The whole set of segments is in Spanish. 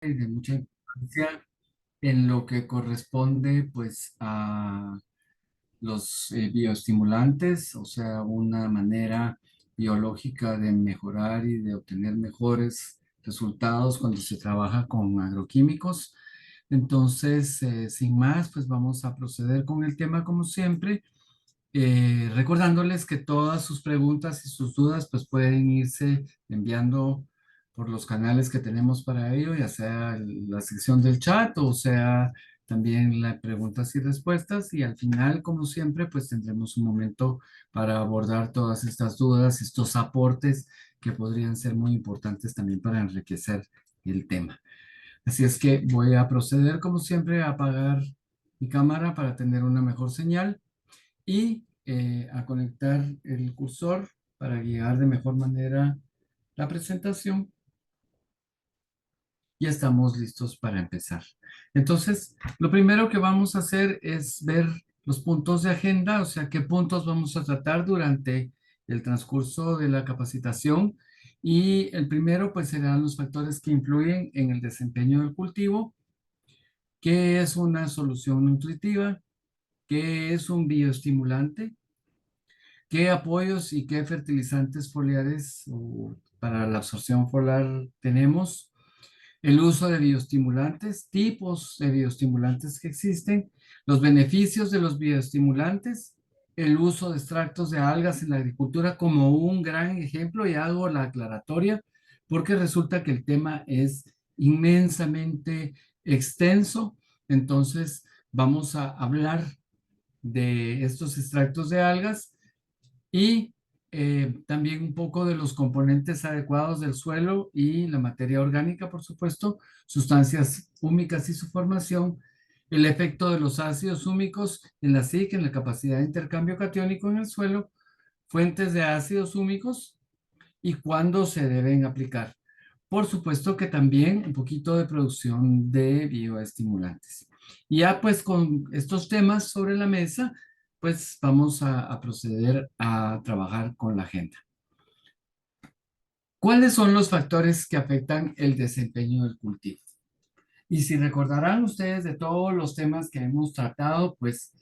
y de mucha importancia en lo que corresponde pues a los bioestimulantes, o sea, una manera biológica de mejorar y de obtener mejores resultados cuando se trabaja con agroquímicos. Entonces, sin más, pues vamos a proceder con el tema como siempre, recordándoles que todas sus preguntas y sus dudas pues pueden irse enviando por los canales que tenemos para ello, ya sea la sección del chat o sea también las preguntas y respuestas, y al final, como siempre, pues tendremos un momento para abordar todas estas dudas, estos aportes que podrían ser muy importantes también para enriquecer el tema. Así es que voy a proceder, como siempre, a apagar mi cámara para tener una mejor señal y a conectar el cursor para guiar de mejor manera la presentación. Ya estamos listos para empezar. Entonces, lo primero que vamos a hacer es ver los puntos de agenda, o sea, qué puntos vamos a tratar durante el transcurso de la capacitación. Y el primero, pues, serán los factores que influyen en el desempeño del cultivo, qué es una solución nutritiva, qué es un bioestimulante, qué apoyos y qué fertilizantes foliares para la absorción foliar tenemos, el uso de bioestimulantes, tipos de bioestimulantes que existen, los beneficios de los bioestimulantes, el uso de extractos de algas en la agricultura como un gran ejemplo, y hago la aclaratoria porque resulta que el tema es inmensamente extenso. Entonces vamos a hablar de estos extractos de algas y también un poco de los componentes adecuados del suelo y la materia orgánica, por supuesto, sustancias húmicas y su formación, el efecto de los ácidos húmicos en la SIC, en la capacidad de intercambio catiónico en el suelo, fuentes de ácidos húmicos y cuándo se deben aplicar. Por supuesto que también un poquito de producción de bioestimulantes. Y ya pues con estos temas sobre la mesa, pues vamos a proceder a trabajar con la agenda. ¿Cuáles son los factores que afectan el desempeño del cultivo? Y si recordarán ustedes de todos los temas que hemos tratado, pues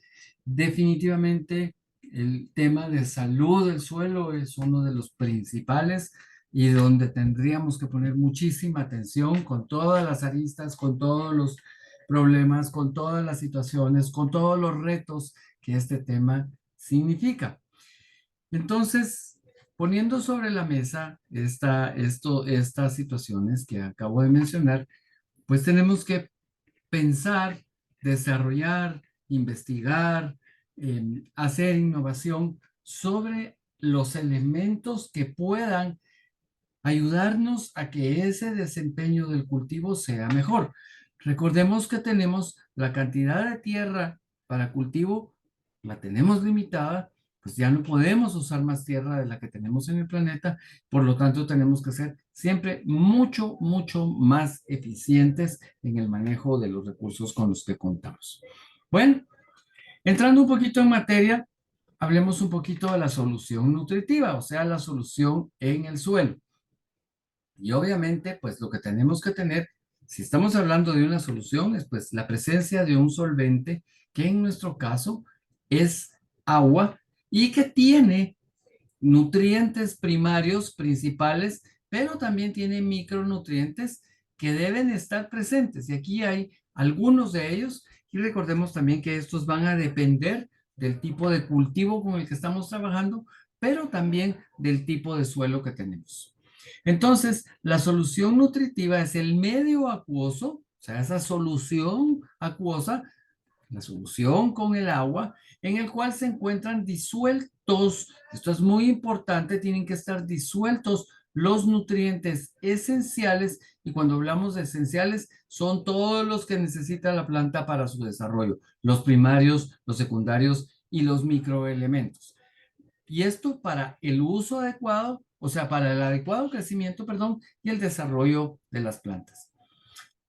definitivamente el tema de salud del suelo es uno de los principales y donde tendríamos que poner muchísima atención con todas las aristas, con todos los problemas, con todas las situaciones, con todos los retos que este tema significa. Entonces, poniendo sobre la mesa estas situaciones que acabo de mencionar, pues tenemos que pensar, desarrollar, investigar, hacer innovación sobre los elementos que puedan ayudarnos a que ese desempeño del cultivo sea mejor. Recordemos que tenemos la cantidad de tierra para cultivo, la tenemos limitada, pues ya no podemos usar más tierra de la que tenemos en el planeta, por lo tanto tenemos que ser siempre mucho, mucho más eficientes en el manejo de los recursos con los que contamos. Bueno, entrando un poquito en materia, hablemos un poquito de la solución nutritiva, o sea, la solución en el suelo. Y obviamente, pues lo que tenemos que tener, si estamos hablando de una solución, es pues la presencia de un solvente que en nuestro caso es agua y que tiene nutrientes primarios principales, pero también tiene micronutrientes que deben estar presentes. Y aquí hay algunos de ellos y recordemos también que estos van a depender del tipo de cultivo con el que estamos trabajando, pero también del tipo de suelo que tenemos. Entonces, la solución nutritiva es el medio acuoso, o sea, esa solución acuosa, la solución con el agua, en el cual se encuentran disueltos, esto es muy importante, tienen que estar disueltos los nutrientes esenciales, y cuando hablamos de esenciales, son todos los que necesita la planta para su desarrollo, los primarios, los secundarios y los microelementos. Y esto para el uso adecuado, o sea, para el adecuado crecimiento, perdón, y el desarrollo de las plantas.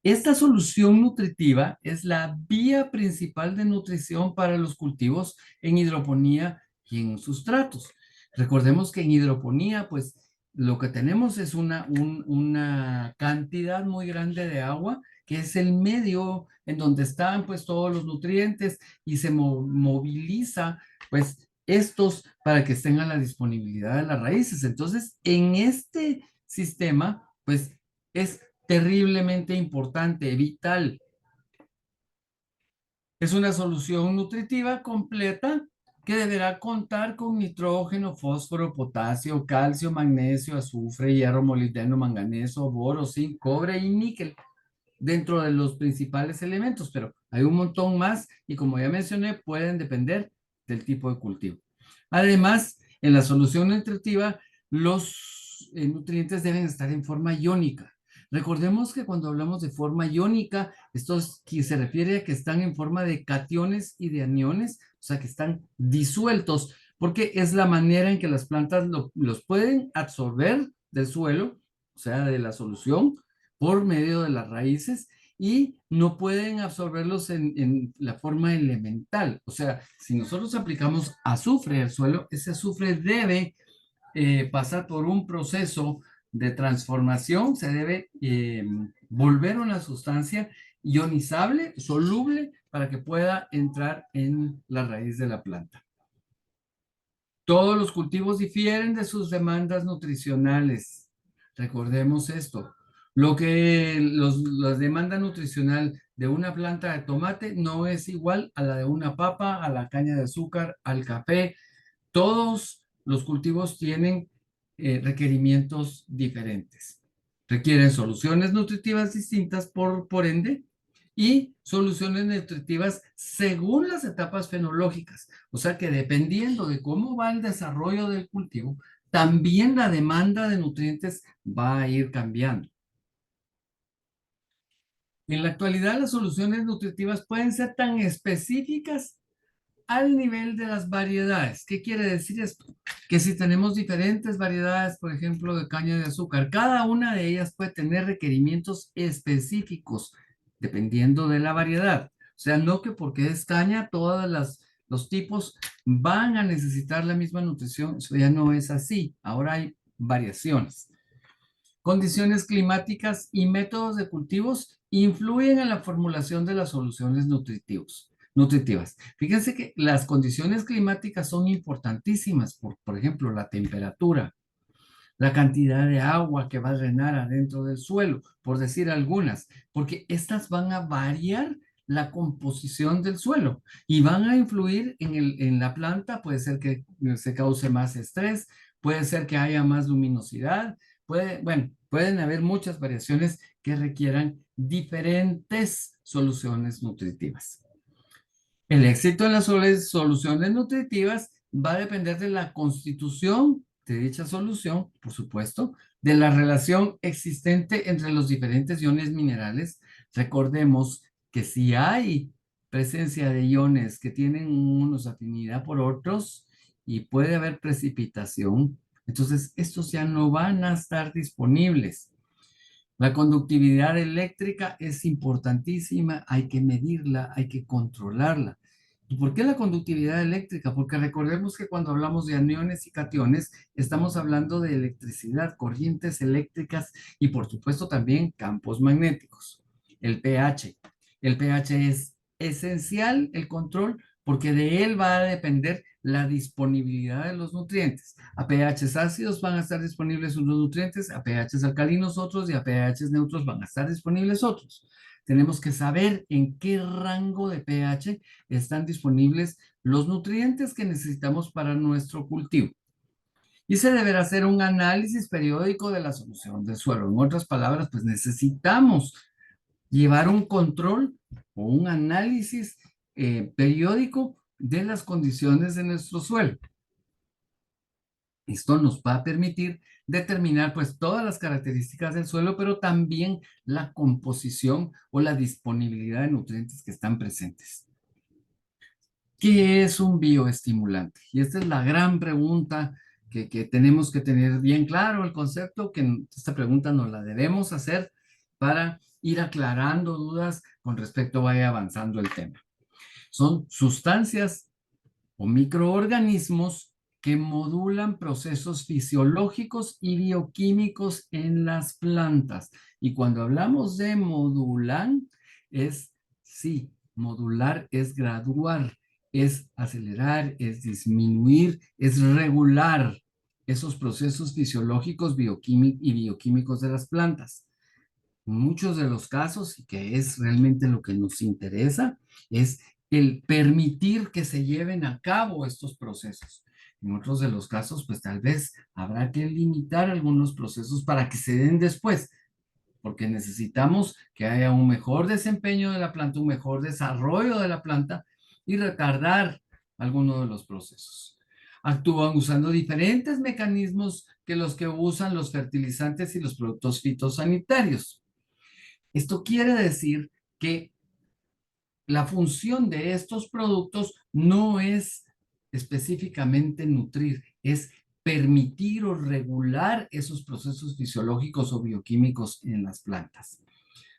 Esta solución nutritiva es la vía principal de nutrición para los cultivos en hidroponía y en sustratos. Recordemos que en hidroponía, pues lo que tenemos es una cantidad muy grande de agua, que es el medio en donde están pues todos los nutrientes y se moviliza pues estos para que estén a la disponibilidad de las raíces. Entonces, en este sistema pues es terriblemente importante, vital. Es una solución nutritiva completa que deberá contar con nitrógeno, fósforo, potasio, calcio, magnesio, azufre, hierro, molibdeno, manganeso, boro, zinc, cobre y níquel dentro de los principales elementos, pero hay un montón más y como ya mencioné, pueden depender del tipo de cultivo. Además, en la solución nutritiva, los nutrientes deben estar en forma iónica. Recordemos que cuando hablamos de forma iónica, esto se refiere a que están en forma de cationes y de aniones, o sea, que están disueltos, porque es la manera en que las plantas los pueden absorber del suelo, o sea, de la solución, por medio de las raíces y no pueden absorberlos en la forma elemental. O sea, si nosotros aplicamos azufre al suelo, ese azufre debe pasar por un proceso de transformación, se debe volver una sustancia ionizable, soluble, para que pueda entrar en la raíz de la planta. Todos los cultivos difieren de sus demandas nutricionales. Recordemos esto. La demanda nutricional de una planta de tomate no es igual a la de una papa, a la caña de azúcar, al café. Todos los cultivos tienen requerimientos diferentes. Requieren soluciones nutritivas distintas por ende y soluciones nutritivas según las etapas fenológicas. O sea que dependiendo de cómo va el desarrollo del cultivo, también la demanda de nutrientes va a ir cambiando. En la actualidad, las soluciones nutritivas pueden ser tan específicas al nivel de las variedades. ¿Qué quiere decir esto? Que si tenemos diferentes variedades, por ejemplo, de caña de azúcar, cada una de ellas puede tener requerimientos específicos dependiendo de la variedad. O sea, no que porque es caña, los tipos van a necesitar la misma nutrición. Eso ya no es así. Ahora hay variaciones. Condiciones climáticas y métodos de cultivos influyen en la formulación de las soluciones nutritivas. Fíjense que las condiciones climáticas son importantísimas, por ejemplo, la temperatura, la cantidad de agua que va a drenar adentro del suelo, por decir algunas, porque estas van a variar la composición del suelo y van a influir en la planta. Puede ser que se cause más estrés, puede ser que haya más luminosidad, pueden haber muchas variaciones que requieran diferentes soluciones nutritivas. El éxito en las soluciones nutritivas va a depender de la constitución de dicha solución, por supuesto, de la relación existente entre los diferentes iones minerales. Recordemos que si hay presencia de iones que tienen unos afinidad por otros y puede haber precipitación, entonces estos ya no van a estar disponibles. La conductividad eléctrica es importantísima, hay que medirla, hay que controlarla. ¿Y por qué la conductividad eléctrica? Porque recordemos que cuando hablamos de aniones y cationes, estamos hablando de electricidad, corrientes eléctricas y por supuesto también campos magnéticos. El pH. El pH es esencial, el control, porque de él va a depender la disponibilidad de los nutrientes. A pHs ácidos van a estar disponibles unos nutrientes, a pHs alcalinos otros y a pHs neutros van a estar disponibles otros. Tenemos que saber en qué rango de pH están disponibles los nutrientes que necesitamos para nuestro cultivo. Y se deberá hacer un análisis periódico de la solución del suelo. En otras palabras, pues necesitamos llevar un control o un análisis periódico de las condiciones de nuestro suelo. Esto nos va a permitir determinar pues todas las características del suelo, pero también la composición o la disponibilidad de nutrientes que están presentes. ¿Qué es un bioestimulante? Y esta es la gran pregunta que tenemos que tener bien claro el concepto, que esta pregunta nos la debemos hacer para ir aclarando dudas con respecto vaya avanzando el tema. Son sustancias o microorganismos que modulan procesos fisiológicos y bioquímicos en las plantas. Y cuando hablamos de modulan, sí, modular es graduar, es acelerar, es disminuir, es regular esos procesos fisiológicos y bioquímicos de las plantas. Muchos de los casos, y que es realmente lo que nos interesa, es el permitir que se lleven a cabo estos procesos. En otros de los casos, pues tal vez habrá que limitar algunos procesos para que se den después, porque necesitamos que haya un mejor desempeño de la planta, un mejor desarrollo de la planta y retardar algunos de los procesos. Actúan usando diferentes mecanismos que los que usan los fertilizantes y los productos fitosanitarios. Esto quiere decir que la función de estos productos no es específicamente nutrir, es permitir o regular esos procesos fisiológicos o bioquímicos en las plantas.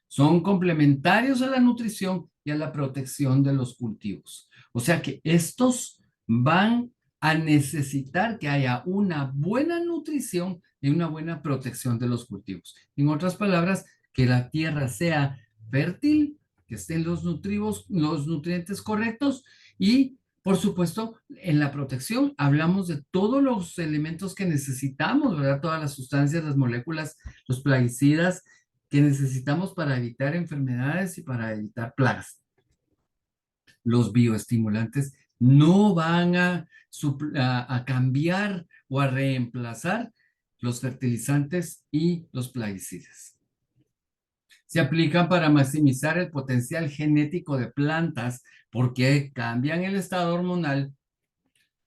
Son complementarios a la nutrición y a la protección de los cultivos. O sea que estos van a necesitar que haya una buena nutrición y una buena protección de los cultivos. En otras palabras, que la tierra sea fértil, que estén los nutrientes correctos y, por supuesto, en la protección hablamos de todos los elementos que necesitamos, ¿verdad? Todas las sustancias, las moléculas, los plaguicidas que necesitamos para evitar enfermedades y para evitar plagas. Los bioestimulantes no van a cambiar o a reemplazar los fertilizantes y los plaguicidas. Se aplican para maximizar el potencial genético de plantas porque cambian el estado hormonal,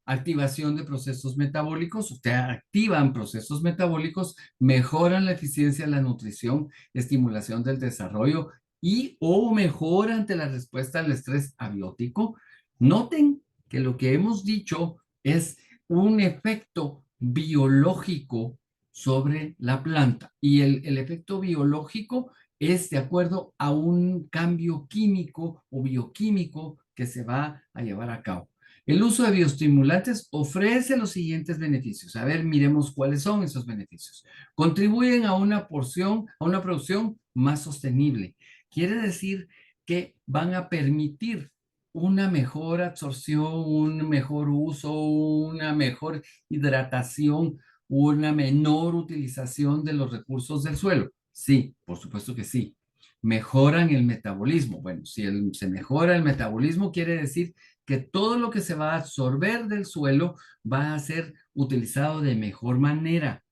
activación de procesos metabólicos, usted activan procesos metabólicos, mejoran la eficiencia de la nutrición, estimulación del desarrollo y o mejora ante la respuesta al estrés abiótico. Noten que lo que hemos dicho es un efecto biológico sobre la planta y el efecto biológico es de acuerdo a un cambio químico o bioquímico que se va a llevar a cabo. El uso de bioestimulantes ofrece los siguientes beneficios. A ver, miremos cuáles son esos beneficios. Contribuyen a una producción más sostenible. Quiere decir que van a permitir una mejor absorción, un mejor uso, una mejor hidratación, una menor utilización de los recursos del suelo. Sí, por supuesto que sí. Mejoran el metabolismo. Bueno, si se mejora el metabolismo, quiere decir que todo lo que se va a absorber del suelo va a ser utilizado de mejor manera,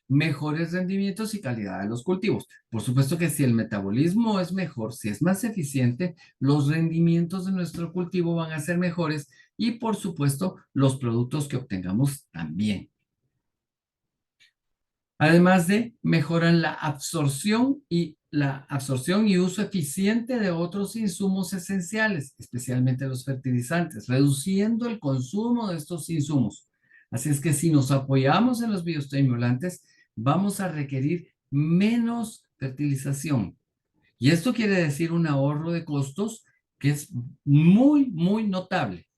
mejores rendimientos y calidad de los cultivos. Por supuesto que si el metabolismo es mejor, si es más eficiente, los rendimientos de nuestro cultivo van a ser mejores y por supuesto los productos que obtengamos también. Además de mejoran la absorción y uso eficiente de otros insumos esenciales, especialmente los fertilizantes, reduciendo el consumo de estos insumos. Así es que si nos apoyamos en los bioestimulantes, vamos a requerir menos fertilización. Y esto quiere decir un ahorro de costos que es muy, muy notable.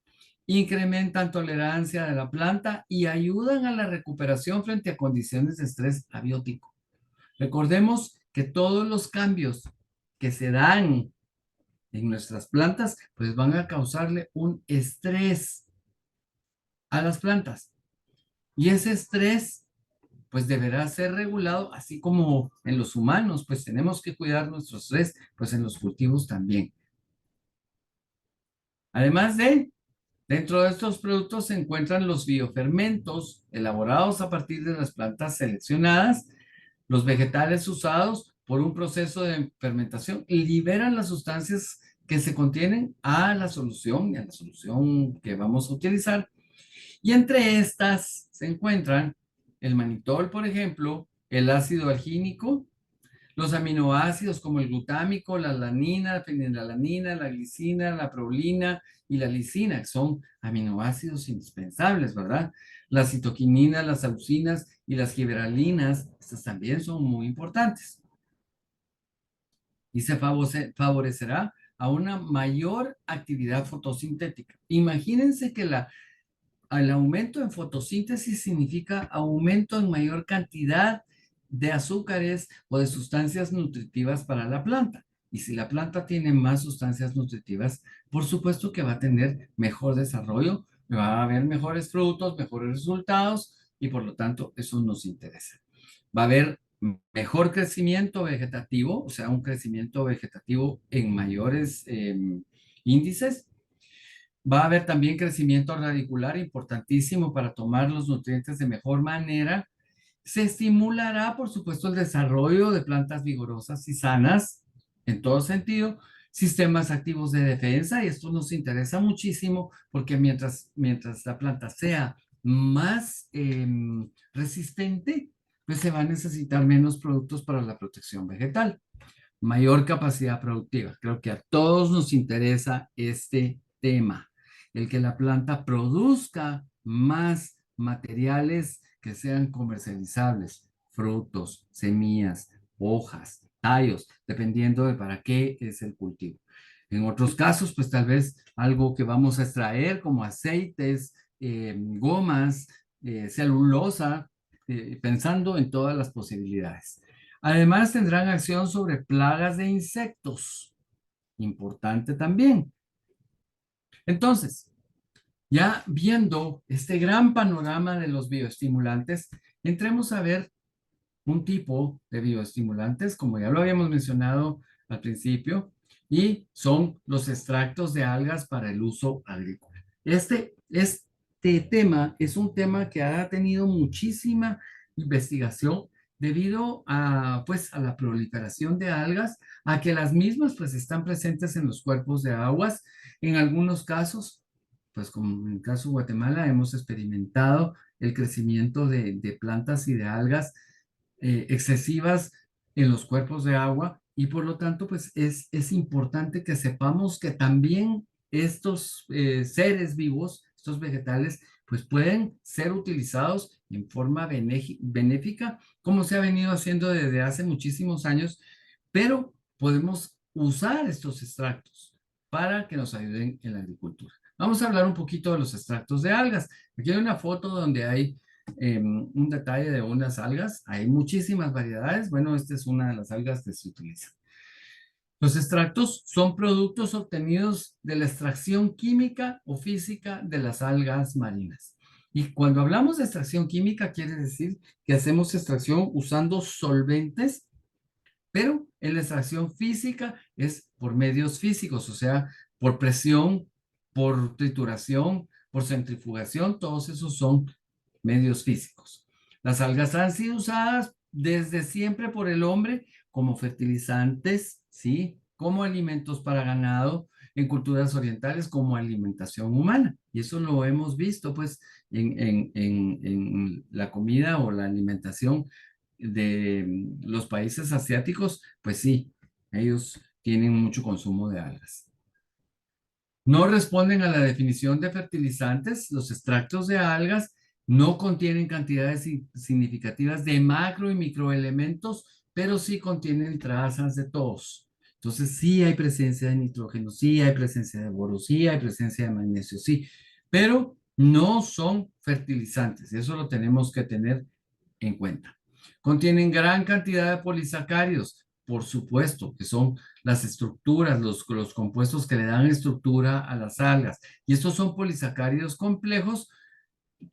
Incrementan tolerancia de la planta y ayudan a la recuperación frente a condiciones de estrés abiótico. Recordemos que todos los cambios que se dan en nuestras plantas, pues van a causarle un estrés a las plantas. Y ese estrés, pues deberá ser regulado, así como en los humanos, pues tenemos que cuidar nuestro estrés, pues en los cultivos también. Además dentro de estos productos se encuentran los biofermentos elaborados a partir de las plantas seleccionadas. Los vegetales usados por un proceso de fermentación liberan las sustancias que se contienen a la solución que vamos a utilizar. Y entre estas se encuentran el manitol, por ejemplo, el ácido algínico, los aminoácidos como el glutámico, la alanina, la fenilalanina, la glicina, la prolina y la lisina, que son aminoácidos indispensables, ¿verdad? Las citoquininas, las saucinas y las giberalinas, estas también son muy importantes. Y se favorecerá a una mayor actividad fotosintética. Imagínense que el aumento en fotosíntesis significa aumento en mayor cantidad de azúcares o de sustancias nutritivas para la planta. Y si la planta tiene más sustancias nutritivas, por supuesto que va a tener mejor desarrollo, va a haber mejores frutos, mejores resultados y por lo tanto eso nos interesa. Va a haber mejor crecimiento vegetativo, o sea, un crecimiento vegetativo en mayores índices. Va a haber también crecimiento radicular importantísimo para tomar los nutrientes de mejor manera. Se estimulará, por supuesto, el desarrollo de plantas vigorosas y sanas en todo sentido, sistemas activos de defensa, y esto nos interesa muchísimo porque mientras la planta sea más resistente, pues se va a necesitar menos productos para la protección vegetal, mayor capacidad productiva. Creo que a todos nos interesa este tema, el que la planta produzca más materiales que sean comercializables, frutos, semillas, hojas, tallos, dependiendo de para qué es el cultivo. En otros casos, pues tal vez algo que vamos a extraer como aceites, gomas, celulosa, pensando en todas las posibilidades. Además, tendrán acción sobre plagas de insectos. Importante también. Entonces, ya viendo este gran panorama de los bioestimulantes, entremos a ver un tipo de bioestimulantes, como ya lo habíamos mencionado al principio, y son los extractos de algas para el uso agrícola. Este tema es un tema que ha tenido muchísima investigación debido a, pues, a la proliferación de algas, a que las mismas pues están presentes en los cuerpos de aguas. En algunos casos, pues como en el caso de Guatemala, hemos experimentado el crecimiento de plantas y de algas excesivas en los cuerpos de agua, y por lo tanto pues es importante que sepamos que también estos seres vivos, estos vegetales, pues pueden ser utilizados en forma benéfica, como se ha venido haciendo desde hace muchísimos años, pero podemos usar estos extractos para que nos ayuden en la agricultura. Vamos a hablar un poquito de los extractos de algas. Aquí hay una foto donde hay un detalle de unas algas. Hay muchísimas variedades. Bueno, esta es una de las algas que se utiliza. Los extractos son productos obtenidos de la extracción química o física de las algas marinas. Y cuando hablamos de extracción química, quiere decir que hacemos extracción usando solventes, pero en la extracción física es por medios físicos, o sea, por presión, por trituración, por centrifugación, todos esos son medios físicos. Las algas han sido usadas desde siempre por el hombre como fertilizantes, ¿sí? Como alimentos para ganado, en culturas orientales como alimentación humana. Y eso lo hemos visto pues en la comida o la alimentación de los países asiáticos, pues sí, ellos tienen mucho consumo de algas. No responden a la definición de fertilizantes. Los extractos de algas no contienen cantidades significativas de macro y microelementos, pero sí contienen trazas de todos. Entonces, sí hay presencia de nitrógeno, sí hay presencia de boro, sí hay presencia de magnesio, sí, pero no son fertilizantes. Eso lo tenemos que tener en cuenta. Contienen gran cantidad de polisacáridos, por supuesto, que son las estructuras, los compuestos que le dan estructura a las algas. Y estos son polisacáridos complejos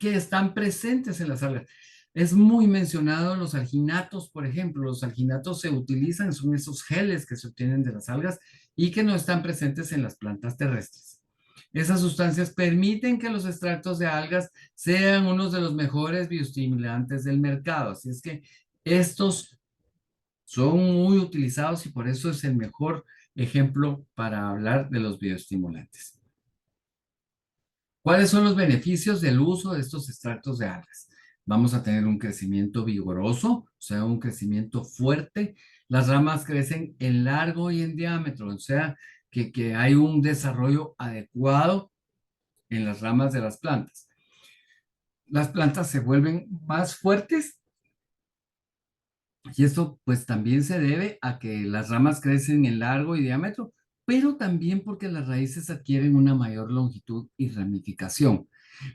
que están presentes en las algas. Es muy mencionado los alginatos, por ejemplo. Los alginatos se utilizan, son esos geles que se obtienen de las algas y que no están presentes en las plantas terrestres. Esas sustancias permiten que los extractos de algas sean unos de los mejores bioestimulantes del mercado. Así es que estos son muy utilizados y por eso es el mejor ejemplo para hablar de los bioestimulantes. ¿Cuáles son los beneficios del uso de estos extractos de algas? Vamos a tener un crecimiento vigoroso, o sea, un crecimiento fuerte. Las ramas crecen en largo y en diámetro, o sea, que hay un desarrollo adecuado en las ramas de las plantas. Las plantas se vuelven más fuertes y esto pues también se debe a que las ramas crecen en largo y diámetro, pero también porque las raíces adquieren una mayor longitud y ramificación.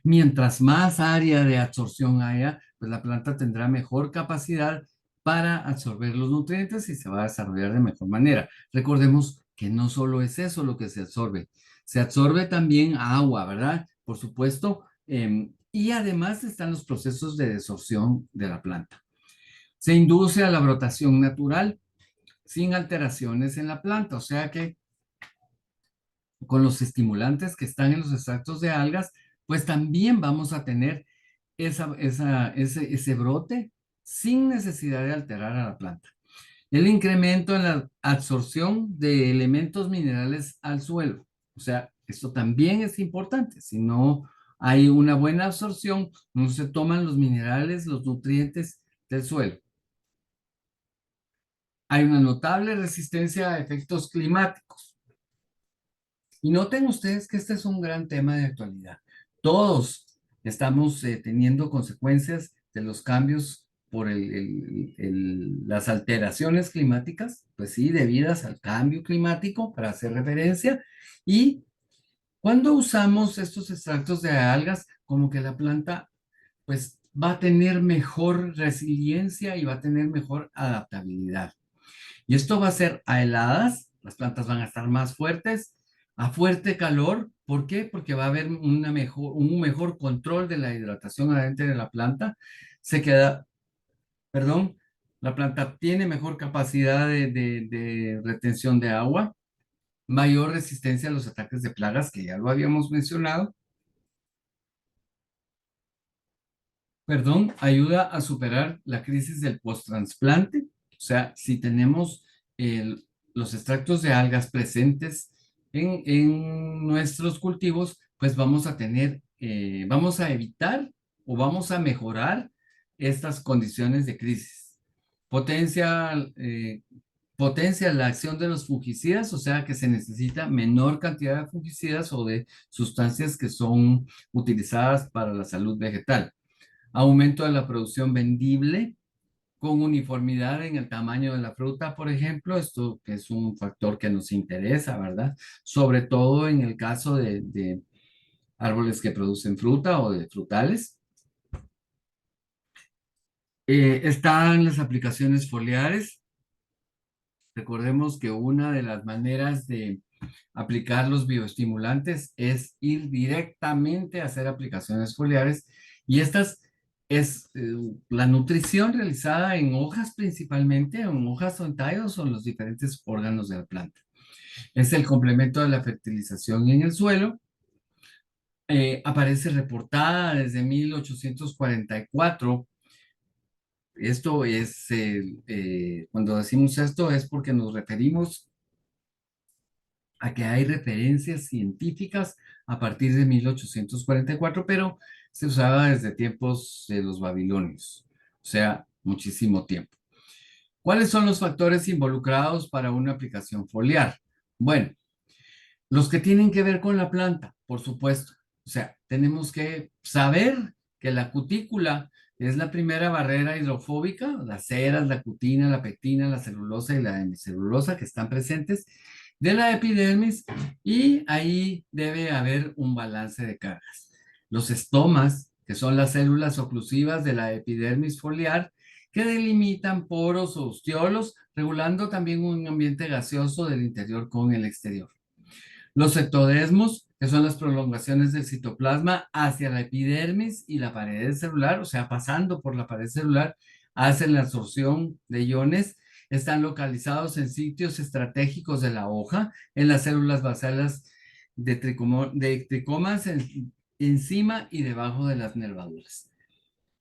Mientras más área de absorción haya, pues la planta tendrá mejor capacidad para absorber los nutrientes y se va a desarrollar de mejor manera. Recordemos que no solo es eso lo que se absorbe también agua, ¿verdad? Por supuesto, y además están los procesos de desorción de la planta. Se induce a la brotación natural sin alteraciones en la planta, o sea que con los estimulantes que están en los extractos de algas, pues también vamos a tener ese brote sin necesidad de alterar a la planta. El incremento en la absorción de elementos minerales al suelo. O sea, esto también es importante. Si no hay una buena absorción, no se toman los minerales, los nutrientes del suelo. Hay una notable resistencia a efectos climáticos. Y noten ustedes que este es un gran tema de actualidad. Todos estamos teniendo consecuencias de los cambios por las alteraciones climáticas, pues sí, debidas al cambio climático, para hacer referencia. Y cuando usamos estos extractos de algas, como que la planta, pues va a tener mejor resiliencia y va a tener mejor adaptabilidad. Y esto va a ser a heladas, las plantas van a estar más fuertes, a fuerte calor. ¿Por qué? Porque va a haber un mejor control de la hidratación adentro de la planta. Se queda, perdón, la planta tiene mejor capacidad de retención de agua, mayor resistencia a los ataques de plagas, que ya lo habíamos mencionado. Perdón, ayuda a superar la crisis del post-trasplante. O sea, si tenemos los extractos de algas presentes en nuestros cultivos, pues vamos a tener, vamos a evitar o vamos a mejorar estas condiciones de crisis. Potencia, potencia la acción de los fungicidas, o sea que se necesita menor cantidad de fungicidas o de sustancias que son utilizadas para la salud vegetal. Aumento de la producción vendible con uniformidad en el tamaño de la fruta, por ejemplo, esto que es un factor que nos interesa, ¿verdad? Sobre todo en el caso de árboles que producen fruta o de frutales. Están las aplicaciones foliares. Recordemos que una de las maneras de aplicar los bioestimulantes es ir directamente a hacer aplicaciones foliares y estas es la nutrición realizada en hojas principalmente, en hojas o en tallos o en los diferentes órganos de la planta. Es el complemento de la fertilización en el suelo. Aparece reportada desde 1844. Esto es, cuando decimos esto es porque nos referimos a que hay referencias científicas a partir de 1844, pero se usaba desde tiempos de los babilonios, o sea, muchísimo tiempo. ¿Cuáles son los factores involucrados para una aplicación foliar? Bueno, los que tienen que ver con la planta, por supuesto. O sea, tenemos que saber que la cutícula es la primera barrera hidrofóbica, las ceras, la cutina, la pectina, la celulosa y la hemicelulosa que están presentes de la epidermis y ahí debe haber un balance de cargas. Los estomas, que son las células oclusivas de la epidermis foliar, que delimitan poros o ostiolos, regulando también un ambiente gaseoso del interior con el exterior. Los ectodesmos, que son las prolongaciones del citoplasma hacia la epidermis y la pared celular, o sea, pasando por la pared celular, hacen la absorción de iones, están localizados en sitios estratégicos de la hoja, en las células basales de tricomas encima y debajo de las nervaduras.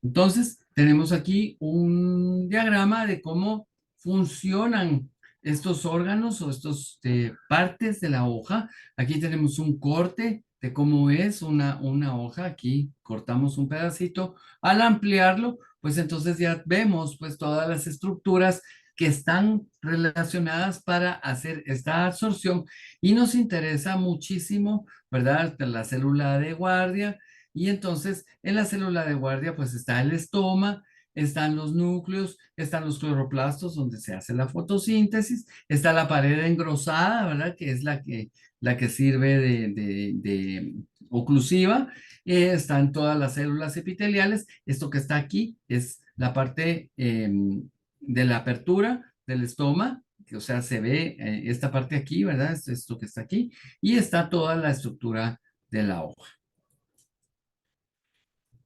Entonces, tenemos aquí un diagrama de cómo funcionan estos órganos o estas partes de la hoja. Aquí tenemos un corte de cómo es una hoja. Aquí cortamos un pedacito. Al ampliarlo, pues entonces ya vemos pues todas las estructuras que están relacionadas para hacer esta absorción y nos interesa muchísimo, ¿verdad? La célula de guardia y entonces en la célula de guardia pues está el estoma, están los núcleos, están los cloroplastos donde se hace la fotosíntesis, está la pared engrosada, ¿verdad? Que es la que sirve oclusiva, están todas las células epiteliales. Esto que está aquí es la parte de la apertura del estoma, que, o sea, se ve esta parte aquí, ¿verdad? Esto que está aquí, y está toda la estructura de la hoja.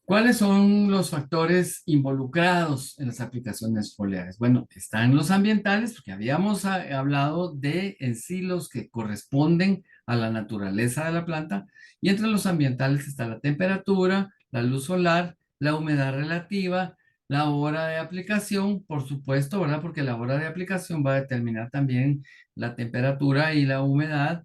¿Cuáles son los factores involucrados en las aplicaciones foliares? Bueno, están los ambientales, porque habíamos hablado de en sí los que corresponden a la naturaleza de la planta, y entre los ambientales está la temperatura, la luz solar, la humedad relativa, la hora de aplicación, por supuesto, ¿verdad? Porque la hora de aplicación va a determinar también la temperatura y la humedad.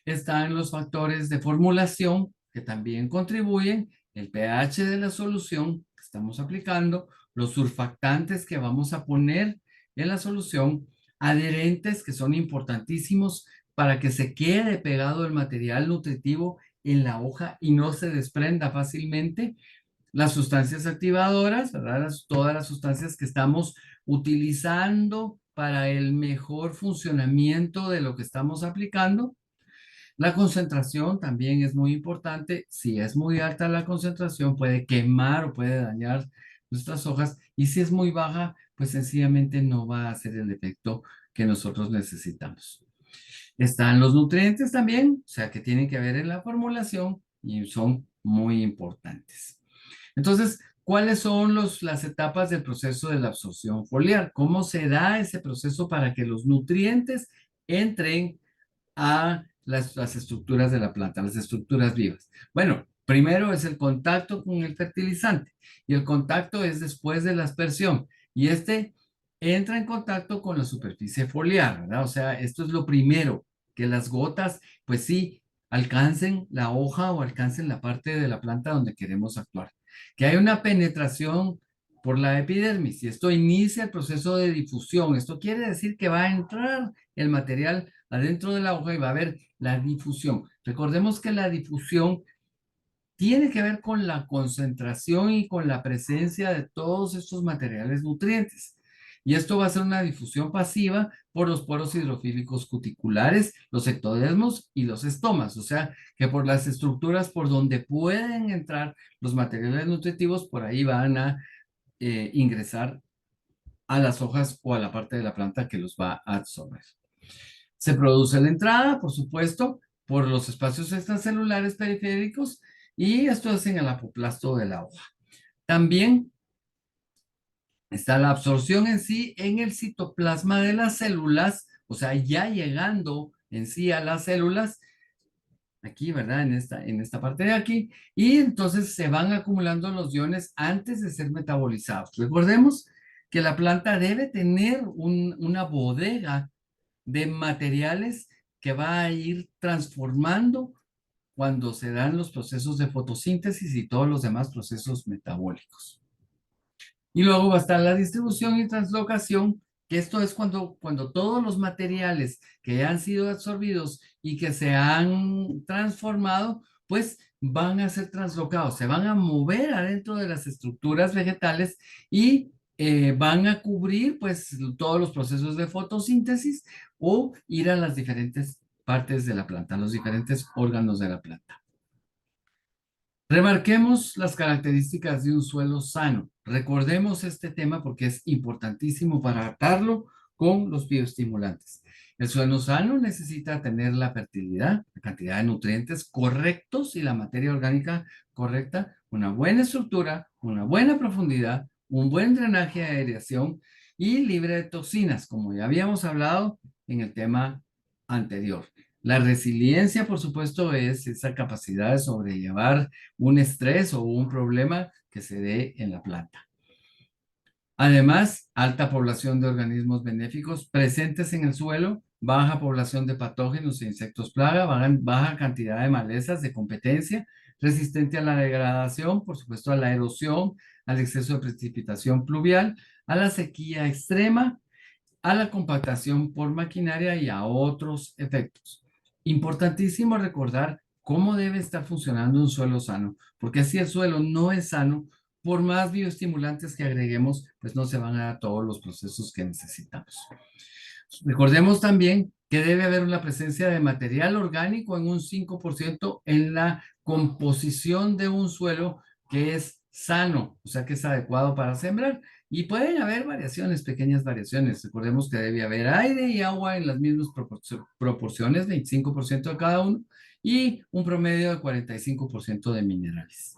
Están los factores de formulación que también contribuyen, el pH de la solución que estamos aplicando, los surfactantes que vamos a poner en la solución, adherentes que son importantísimos para que se quede pegado el material nutritivo en la hoja y no se desprenda fácilmente, las sustancias activadoras, ¿verdad? Todas las sustancias que estamos utilizando para el mejor funcionamiento de lo que estamos aplicando. La concentración también es muy importante. Si es muy alta la concentración, puede quemar o puede dañar nuestras hojas. Y si es muy baja, pues sencillamente no va a hacer el efecto que nosotros necesitamos. Están los nutrientes también, o sea, que tienen que ver en la formulación y son muy importantes. Entonces, ¿cuáles son las etapas del proceso de la absorción foliar? ¿Cómo se da ese proceso para que los nutrientes entren a las estructuras de la planta, las estructuras vivas? Bueno, primero es el contacto con el fertilizante y el contacto es después de la aspersión y este entra en contacto con la superficie foliar, ¿verdad? O sea, esto es lo primero, que las gotas, pues sí, alcancen la hoja o alcancen la parte de la planta donde queremos actuar. Que hay una penetración por la epidermis y esto inicia el proceso de difusión. Esto quiere decir que va a entrar el material adentro de la hoja y va a haber la difusión. Recordemos que la difusión tiene que ver con la concentración y con la presencia de todos estos materiales nutrientes. Y esto va a ser una difusión pasiva por los poros hidrofílicos cuticulares, los ectodermos y los estomas. O sea, que por las estructuras por donde pueden entrar los materiales nutritivos, por ahí van a ingresar a las hojas o a la parte de la planta que los va a absorber. Se produce la entrada, por supuesto, por los espacios extracelulares periféricos y esto es en el apoplasto de la hoja. También está la absorción en sí en el citoplasma de las células, o sea, ya llegando en sí a las células, aquí, ¿verdad? En esta parte de aquí, y entonces se van acumulando los iones antes de ser metabolizados. Recordemos que la planta debe tener una bodega de materiales que va a ir transformando cuando se dan los procesos de fotosíntesis y todos los demás procesos metabólicos. Y luego va a estar la distribución y translocación, que esto es cuando todos los materiales que han sido absorbidos y que se han transformado, pues van a ser translocados, se van a mover adentro de las estructuras vegetales y van a cubrir pues todos los procesos de fotosíntesis o ir a las diferentes partes de la planta, los diferentes órganos de la planta. Remarquemos las características de un suelo sano. Recordemos este tema porque es importantísimo para atarlo con los bioestimulantes. El suelo sano necesita tener la fertilidad, la cantidad de nutrientes correctos y la materia orgánica correcta, una buena estructura, una buena profundidad, un buen drenaje de aireación y libre de toxinas, como ya habíamos hablado en el tema anterior. La resiliencia, por supuesto, es esa capacidad de sobrellevar un estrés o un problema que se dé en la planta. Además, alta población de organismos benéficos presentes en el suelo, baja población de patógenos e insectos plaga, baja cantidad de malezas de competencia, resistente a la degradación, por supuesto a la erosión, al exceso de precipitación pluvial, a la sequía extrema, a la compactación por maquinaria y a otros efectos. Importantísimo recordar cómo debe estar funcionando un suelo sano, porque si el suelo no es sano, por más bioestimulantes que agreguemos, pues no se van a dar todos los procesos que necesitamos. Recordemos también que debe haber una presencia de material orgánico en un 5% en la composición de un suelo que es sano, o sea que es adecuado para sembrar. Y pueden haber variaciones, pequeñas variaciones. Recordemos que debe haber aire y agua en las mismas proporciones, 25% de cada uno, y un promedio de 45% de minerales.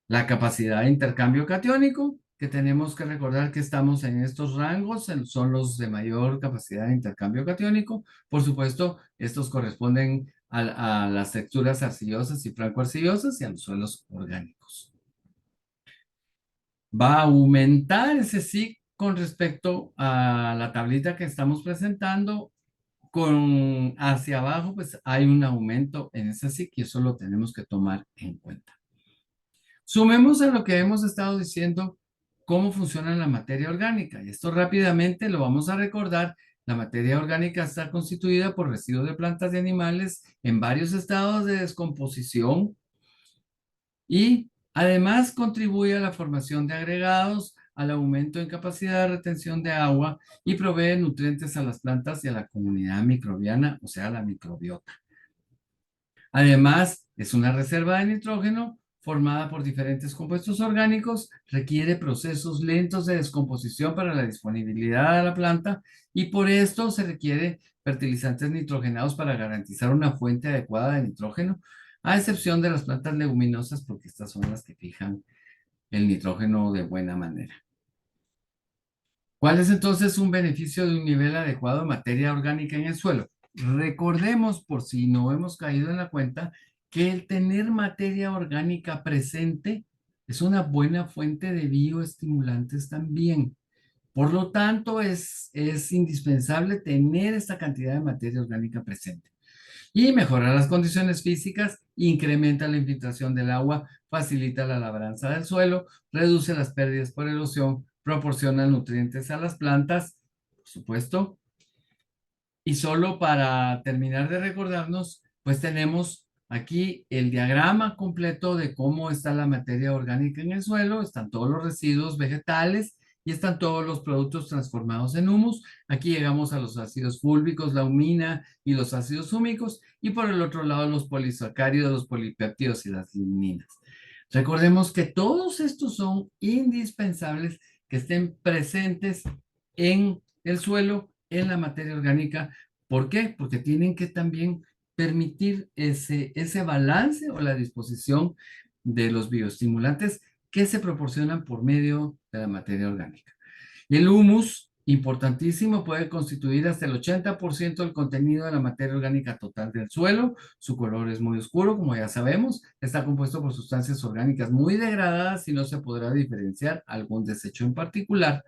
La capacidad de intercambio catiónico, que tenemos que recordar que estamos en estos rangos, son los de mayor capacidad de intercambio catiónico. Por supuesto, estos corresponden a las texturas arcillosas y francoarcillosas y a los suelos orgánicos. Va a aumentar ese sí con respecto a la tablita que estamos presentando. Con hacia abajo, pues hay un aumento en ese sí y eso lo tenemos que tomar en cuenta. Sumemos a lo que hemos estado diciendo cómo funciona la materia orgánica. Y esto rápidamente lo vamos a recordar. La materia orgánica está constituida por residuos de plantas y animales en varios estados de descomposición y además contribuye a la formación de agregados, al aumento en capacidad de retención de agua y provee nutrientes a las plantas y a la comunidad microbiana, o sea, la microbiota. Además, es una reserva de nitrógeno formada por diferentes compuestos orgánicos, requiere procesos lentos de descomposición para la disponibilidad de la planta y por esto se requiere fertilizantes nitrogenados para garantizar una fuente adecuada de nitrógeno, a excepción de las plantas leguminosas porque estas son las que fijan el nitrógeno de buena manera. ¿Cuál es entonces un beneficio de un nivel adecuado de materia orgánica en el suelo? Recordemos, por si no hemos caído en la cuenta, que el tener materia orgánica presente es una buena fuente de bioestimulantes también. Por lo tanto, es indispensable tener esta cantidad de materia orgánica presente. Y mejora las condiciones físicas, incrementa la infiltración del agua, facilita la labranza del suelo, reduce las pérdidas por erosión, proporciona nutrientes a las plantas, por supuesto. Y solo para terminar de recordarnos, pues tenemos aquí el diagrama completo de cómo está la materia orgánica en el suelo, están todos los residuos vegetales y están todos los productos transformados en humus. Aquí llegamos a los ácidos fúlvicos, la humina y los ácidos húmicos, y por el otro lado los polisacáridos, los polipéptidos y las ligninas. Recordemos que todos estos son indispensables que estén presentes en el suelo, en la materia orgánica. ¿Por qué? Porque tienen que también permitir ese balance o la disposición de los bioestimulantes que se proporcionan por medio de la materia orgánica. Y el humus, importantísimo, puede constituir hasta el 80% del contenido de la materia orgánica total del suelo. Su color es muy oscuro, como ya sabemos. Está compuesto por sustancias orgánicas muy degradadas y no se podrá diferenciar algún desecho en particular.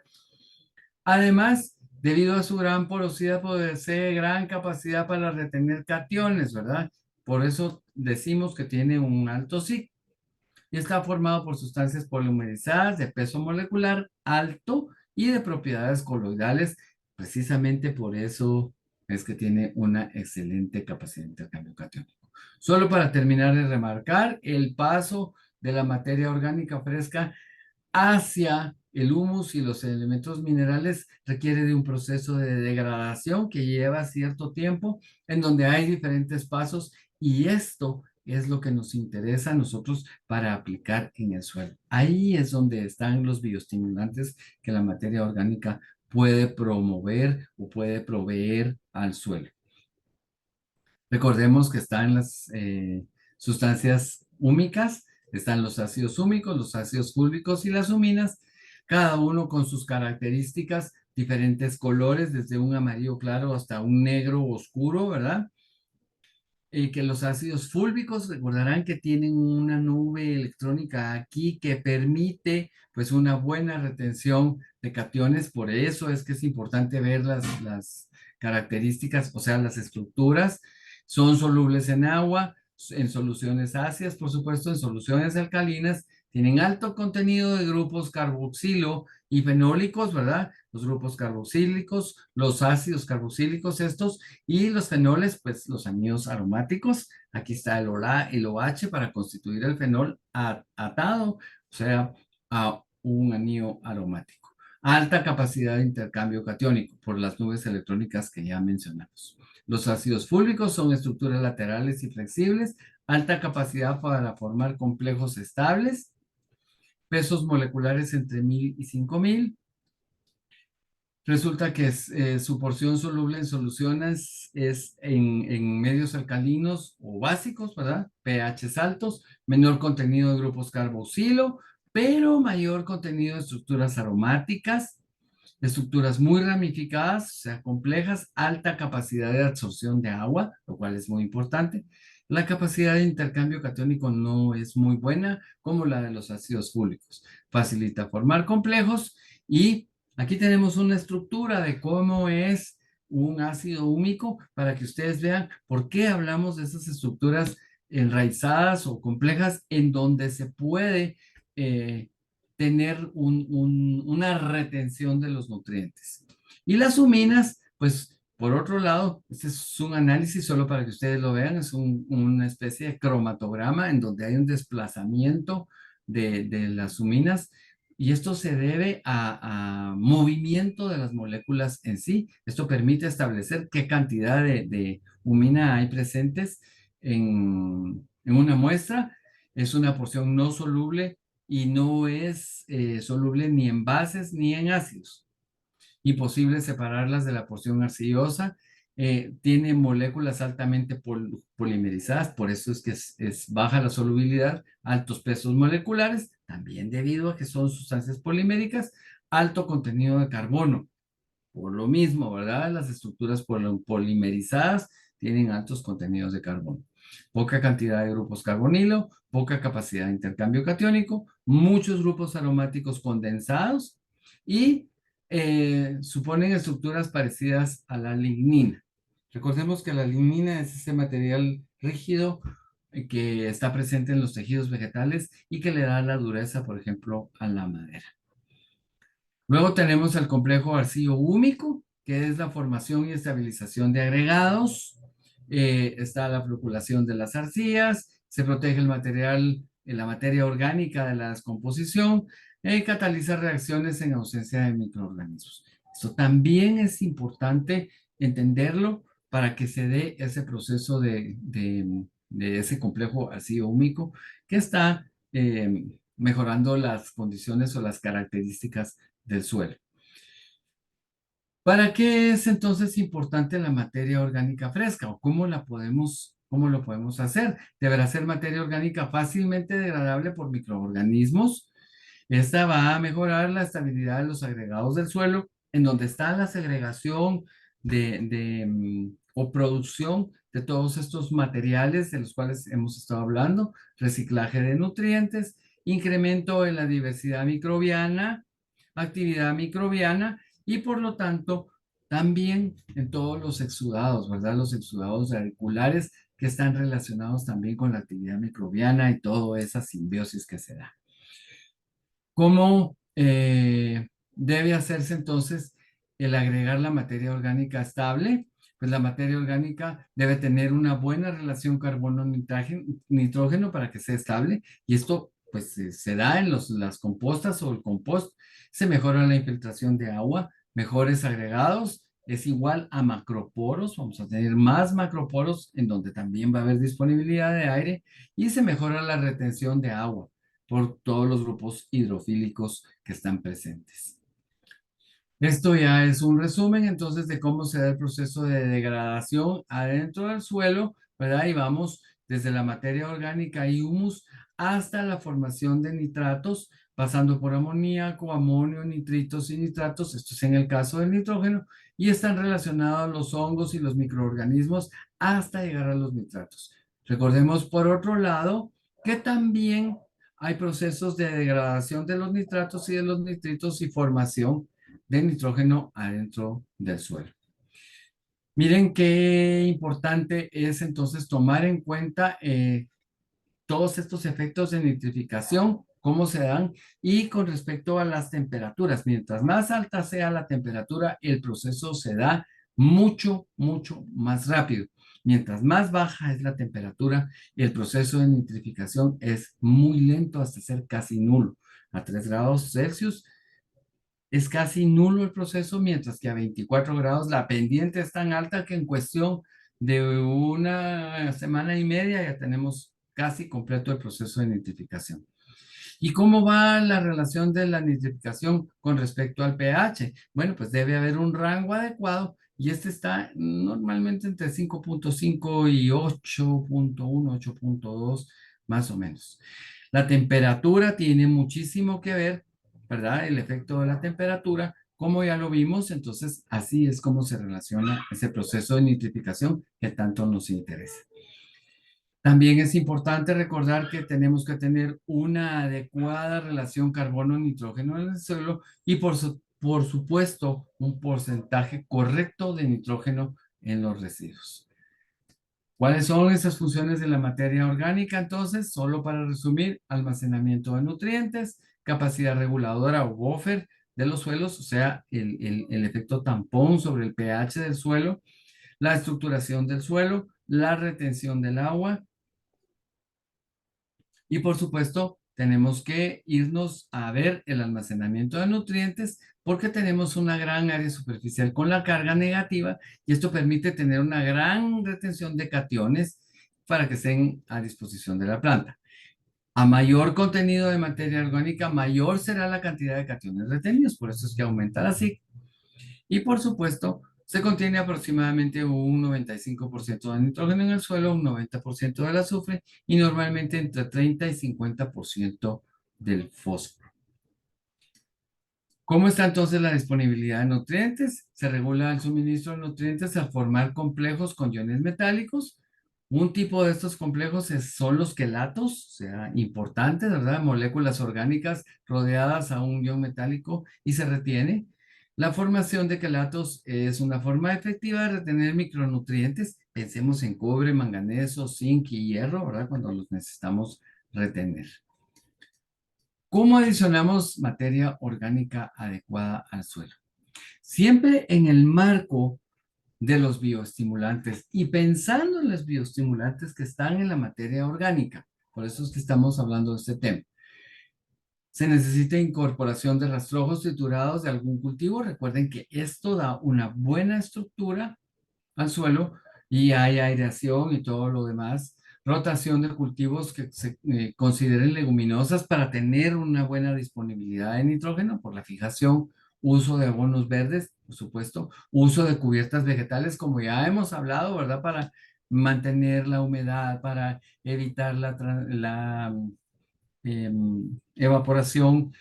Además, debido a su gran porosidad, posee gran capacidad para retener cationes, ¿verdad? Por eso decimos que tiene un alto SIC y está formado por sustancias polimerizadas de peso molecular alto y de propiedades coloidales. Precisamente por eso es que tiene una excelente capacidad de intercambio catiónico. Solo para terminar de remarcar el paso de la materia orgánica fresca hacia el humus y los elementos minerales requiere de un proceso de degradación que lleva cierto tiempo, en donde hay diferentes pasos y esto es lo que nos interesa a nosotros para aplicar en el suelo. Ahí es donde están los bioestimulantes que la materia orgánica puede promover o puede proveer al suelo. Recordemos que están las sustancias húmicas, están los ácidos húmicos, los ácidos fúlvicos y las huminas, cada uno con sus características, diferentes colores, desde un amarillo claro hasta un negro oscuro, ¿verdad? Y que los ácidos fúlvicos recordarán que tienen una nube electrónica aquí que permite pues una buena retención de cationes, por eso es que es importante ver las características, o sea, las estructuras. Son solubles en agua, en soluciones ácidas, por supuesto, en soluciones alcalinas, tienen alto contenido de grupos carboxilo y fenólicos, ¿verdad? Los grupos carboxílicos, los ácidos carboxílicos estos, y los fenoles, pues los aminoácidos aromáticos. Aquí está el OH para constituir el fenol atado, o sea, a un anillo aromático. Alta capacidad de intercambio catiónico por las nubes electrónicas que ya mencionamos. Los ácidos fúlvicos son estructuras laterales y flexibles, alta capacidad para formar complejos estables, pesos moleculares entre 1000 y 5000. Resulta que su porción soluble en soluciones es en medios alcalinos o básicos, ¿verdad? pHs altos, menor contenido de grupos carboxilo, pero mayor contenido de estructuras aromáticas, estructuras muy ramificadas, o sea, complejas, alta capacidad de absorción de agua, lo cual es muy importante. La capacidad de intercambio catiónico no es muy buena como la de los ácidos fúlicos. Facilita formar complejos y aquí tenemos una estructura de cómo es un ácido húmico para que ustedes vean por qué hablamos de esas estructuras enraizadas o complejas en donde se puede tener una retención de los nutrientes. Y las huminas, pues por otro lado, este es un análisis solo para que ustedes lo vean, es una especie de cromatograma en donde hay un desplazamiento de las huminas y esto se debe a movimiento de las moléculas en sí. Esto permite establecer qué cantidad de humina hay presentes en una muestra. Es una porción no soluble y no es soluble ni en bases ni en ácidos. Imposible separarlas de la porción arcillosa. Tiene moléculas altamente polimerizadas, por eso es que es baja la solubilidad, altos pesos moleculares, también debido a que son sustancias poliméricas, alto contenido de carbono. Por lo mismo, ¿verdad? Las estructuras polimerizadas tienen altos contenidos de carbono. Poca cantidad de grupos carbonilo, poca capacidad de intercambio catiónico, muchos grupos aromáticos condensados y suponen estructuras parecidas a la lignina. Recordemos que la lignina es ese material rígido que está presente en los tejidos vegetales y que le da la dureza, por ejemplo, a la madera. Luego tenemos el complejo arcillo-húmico, que es la formación y estabilización de agregados. Está la floculación de las arcillas, se protege el material, la materia orgánica de la descomposición, cataliza reacciones en ausencia de microorganismos. Esto también es importante entenderlo para que se dé ese proceso de ese complejo arcillo-húmico que está mejorando las condiciones o las características del suelo. ¿Para qué es entonces importante la materia orgánica fresca o cómo lo podemos hacer? Deberá ser materia orgánica fácilmente degradable por microorganismos. Esta va a mejorar la estabilidad de los agregados del suelo, en donde está la segregación o producción de todos estos materiales de los cuales hemos estado hablando, reciclaje de nutrientes, incremento en la diversidad microbiana, actividad microbiana y por lo tanto también en todos los exudados, ¿verdad? Los exudados radiculares que están relacionados también con la actividad microbiana y toda esa simbiosis que se da. ¿Cómo debe hacerse entonces el agregar la materia orgánica estable? Pues la materia orgánica debe tener una buena relación carbono-nitrógeno para que sea estable y esto pues se da en las compostas o el compost. Se mejora la infiltración de agua, mejores agregados, es igual a macroporos, vamos a tener más macroporos en donde también va a haber disponibilidad de aire y se mejora la retención de agua por todos los grupos hidrofílicos que están presentes. Esto ya es un resumen entonces de cómo se da el proceso de degradación adentro del suelo, ¿verdad? Y vamos desde la materia orgánica y humus hasta la formación de nitratos, pasando por amoníaco, amonio, nitritos y nitratos, esto es en el caso del nitrógeno, y están relacionados los hongos y los microorganismos hasta llegar a los nitratos. Recordemos por otro lado que también hay procesos de degradación de los nitratos y de los nitritos y formación de nitrógeno adentro del suelo. Miren qué importante es entonces tomar en cuenta todos estos efectos de nitrificación, cómo se dan y con respecto a las temperaturas. Mientras más alta sea la temperatura, el proceso se da mucho, mucho más rápido. Mientras más baja es la temperatura, el proceso de nitrificación es muy lento hasta ser casi nulo. A 3 grados Celsius es casi nulo el proceso, mientras que a 24 grados la pendiente es tan alta que en cuestión de una semana y media ya tenemos casi completo el proceso de nitrificación. ¿Y cómo va la relación de la nitrificación con respecto al pH? Bueno, pues debe haber un rango adecuado y este está normalmente entre 5.5 y 8.1, 8.2, más o menos. La temperatura tiene muchísimo que ver, ¿verdad? El efecto de la temperatura, como ya lo vimos, entonces así es como se relaciona ese proceso de nitrificación que tanto nos interesa. También es importante recordar que tenemos que tener una adecuada relación carbono-nitrógeno en el suelo y por supuesto un porcentaje correcto de nitrógeno en los residuos. ¿Cuáles son esas funciones de la materia orgánica? Entonces, solo para resumir, almacenamiento de nutrientes, capacidad reguladora o buffer de los suelos, o sea, el efecto tampón sobre el pH del suelo, la estructuración del suelo, la retención del agua. Y por supuesto, tenemos que irnos a ver el almacenamiento de nutrientes porque tenemos una gran área superficial con la carga negativa y esto permite tener una gran retención de cationes para que estén a disposición de la planta. A mayor contenido de materia orgánica, mayor será la cantidad de cationes retenidos, por eso es que aumenta la SIC. Y por supuesto, se contiene aproximadamente un 95% de nitrógeno en el suelo, un 90% del azufre y normalmente entre 30 y 50% del fósforo. ¿Cómo está entonces la disponibilidad de nutrientes? Se regula el suministro de nutrientes al formar complejos con iones metálicos. Un tipo de estos complejos son los quelatos, o sea, importantes, ¿verdad? Moléculas orgánicas rodeadas a un ion metálico y se retiene. La formación de quelatos es una forma efectiva de retener micronutrientes. Pensemos en cobre, manganeso, zinc y hierro, ¿verdad? Cuando los necesitamos retener. ¿Cómo adicionamos materia orgánica adecuada al suelo? Siempre en el marco de los bioestimulantes y pensando en los bioestimulantes que están en la materia orgánica. Por eso es que estamos hablando de este tema. Se necesita incorporación de rastrojos triturados de algún cultivo. Recuerden que esto da una buena estructura al suelo y hay aireación y todo lo demás. Rotación de cultivos que se consideren leguminosas para tener una buena disponibilidad de nitrógeno por la fijación, uso de abonos verdes, por supuesto, uso de cubiertas vegetales, como ya hemos hablado, ¿verdad? Para mantener la humedad, para evitar la evaporación,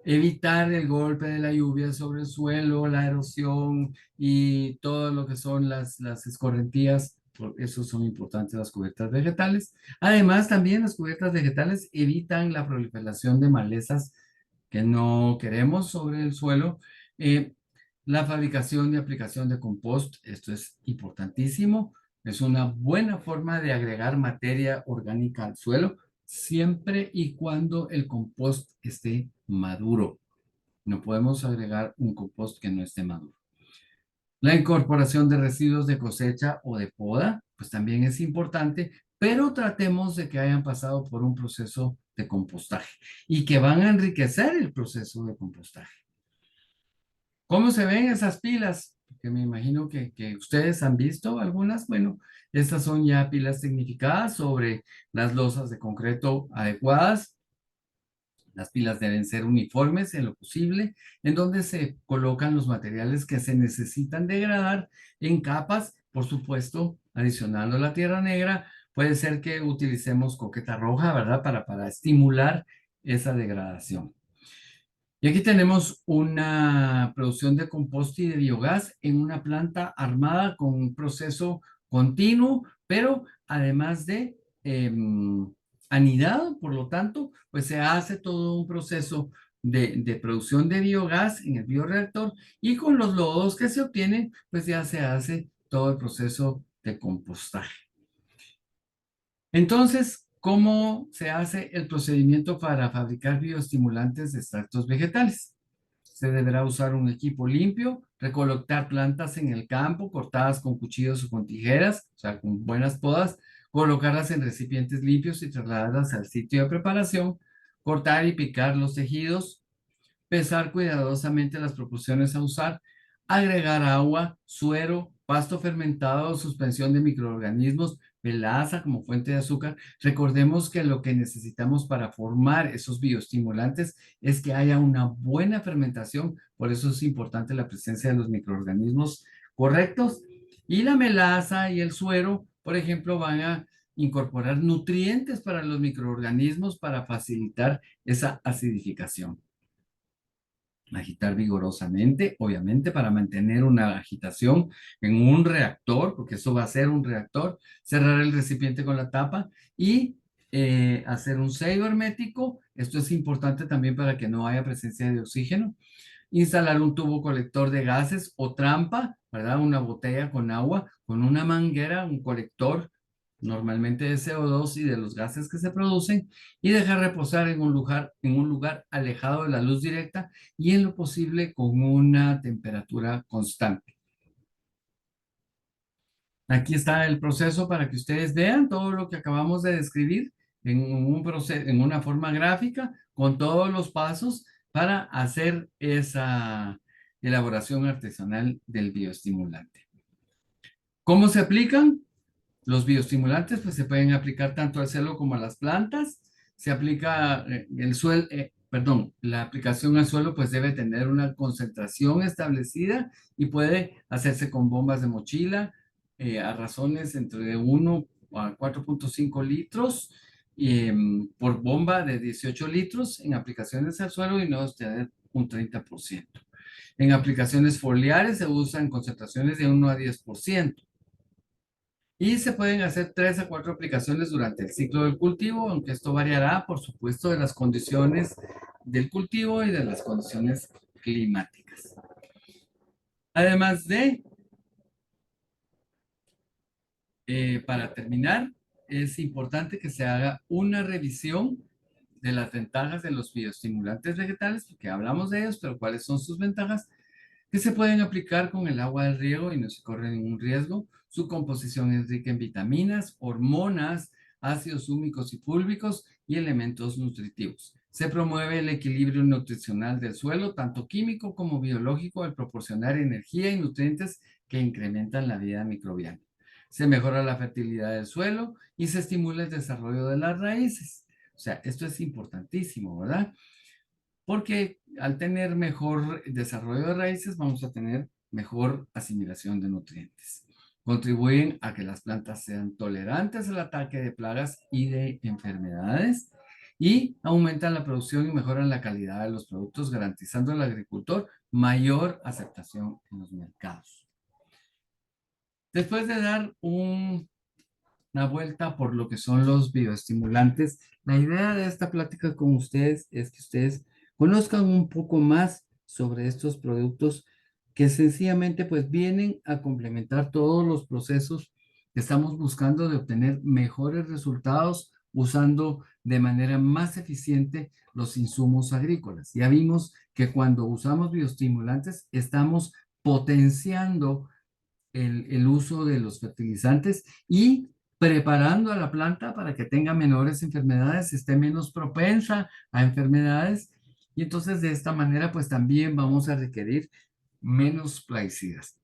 evitar el golpe de la lluvia sobre el suelo, la erosión y todo lo que son las escorrentías. Por eso son importantes las cubiertas vegetales. Además, también las cubiertas vegetales evitan la proliferación de malezas que no queremos sobre el suelo. Eh, la fabricación y aplicación de compost, esto es importantísimo. Es una buena forma de agregar materia orgánica al suelo siempre y cuando el compost esté maduro. No podemos agregar un compost que no esté maduro. La incorporación de residuos de cosecha o de poda, pues también es importante, pero tratemos de que hayan pasado por un proceso de compostaje y que van a enriquecer el proceso de compostaje. ¿Cómo se ven esas pilas? Porque me imagino que ustedes han visto algunas. Bueno, estas son ya pilas significadas sobre las losas de concreto adecuadas. Las pilas deben ser uniformes en lo posible, en donde se colocan los materiales que se necesitan degradar en capas, por supuesto, adicionando la tierra negra. Puede ser que utilicemos coqueta roja, ¿verdad? Para estimular esa degradación. Y aquí tenemos una producción de compost y de biogás en una planta armada con un proceso continuo, pero además de anidado, por lo tanto, pues se hace todo un proceso de producción de biogás en el bioreactor y con los lodos que se obtienen, pues ya se hace todo el proceso de compostaje. Entonces, ¿cómo se hace el procedimiento para fabricar bioestimulantes de extractos vegetales? Se deberá usar un equipo limpio, recolectar plantas en el campo, cortadas con cuchillos o con tijeras, o sea, con buenas podas, colocarlas en recipientes limpios y trasladarlas al sitio de preparación, cortar y picar los tejidos, pesar cuidadosamente las proporciones a usar, agregar agua, suero, pasto fermentado, suspensión de microorganismos, melaza como fuente de azúcar. Recordemos que lo que necesitamos para formar esos bioestimulantes es que haya una buena fermentación, por eso es importante la presencia de los microorganismos correctos. Y la melaza y el suero, por ejemplo, van a incorporar nutrientes para los microorganismos para facilitar esa acidificación. Agitar vigorosamente, obviamente, para mantener una agitación en un reactor, porque eso va a ser un reactor, cerrar el recipiente con la tapa y hacer un sello hermético. Esto es importante también para que no haya presencia de oxígeno. Instalar un tubo colector de gases o trampa, ¿verdad? Una botella con agua, con una manguera, un colector normalmente de CO2 y de los gases que se producen, y dejar reposar en un lugar alejado de la luz directa y en lo posible con una temperatura constante. Aquí está el proceso para que ustedes vean todo lo que acabamos de describir en un proceso, en una forma gráfica, con todos los pasos para hacer esa elaboración artesanal del bioestimulante. ¿Cómo se aplican? Los bioestimulantes pues se pueden aplicar tanto al suelo como a las plantas. Se aplica el suelo, perdón, la aplicación al suelo pues debe tener una concentración establecida y puede hacerse con bombas de mochila a razones entre 1 a 4.5 litros por bomba de 18 litros en aplicaciones al suelo y no exceder un 30%. En aplicaciones foliares se usan concentraciones de 1 a 10%. Y se pueden hacer 3 a 4 aplicaciones durante el ciclo del cultivo, aunque esto variará, por supuesto, de las condiciones del cultivo y de las condiciones climáticas. Además de, para terminar, es importante que se haga una revisión de las ventajas de los bioestimulantes vegetales, porque hablamos de ellos, pero ¿cuáles son sus ventajas? Que se pueden aplicar con el agua del riego y no se corre ningún riesgo. Su composición es rica en vitaminas, hormonas, ácidos húmicos y púlvicos y elementos nutritivos. Se promueve el equilibrio nutricional del suelo, tanto químico como biológico, al proporcionar energía y nutrientes que incrementan la vida microbiana. Se mejora la fertilidad del suelo y se estimula el desarrollo de las raíces. O sea, esto es importantísimo, ¿verdad? Porque al tener mejor desarrollo de raíces vamos a tener mejor asimilación de nutrientes. Contribuyen a que las plantas sean tolerantes al ataque de plagas y de enfermedades y aumentan la producción y mejoran la calidad de los productos, garantizando al agricultor mayor aceptación en los mercados. Después de dar una vuelta por lo que son los bioestimulantes. La idea de esta plática con ustedes es que ustedes conozcan un poco más sobre estos productos que sencillamente pues vienen a complementar todos los procesos que estamos buscando de obtener mejores resultados usando de manera más eficiente los insumos agrícolas. Ya vimos que cuando usamos bioestimulantes estamos potenciando el uso de los fertilizantes y preparando a la planta para que tenga menores enfermedades, esté menos propensa a enfermedades. Y entonces de esta manera pues también vamos a requerir menos plaguicidas.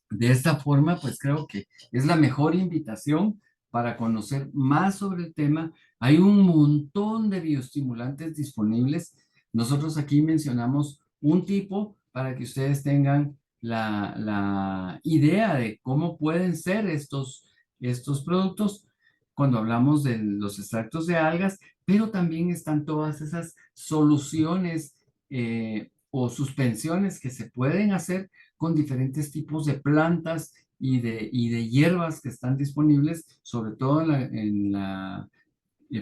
De esta forma pues creo que es la mejor invitación para conocer más sobre el tema. Hay un montón de bioestimulantes disponibles. Nosotros aquí mencionamos un tipo para que ustedes tengan la idea de cómo pueden ser estos productos cuando hablamos de los extractos de algas, pero también están todas esas soluciones o suspensiones que se pueden hacer con diferentes tipos de plantas y de hierbas que están disponibles, sobre todo en la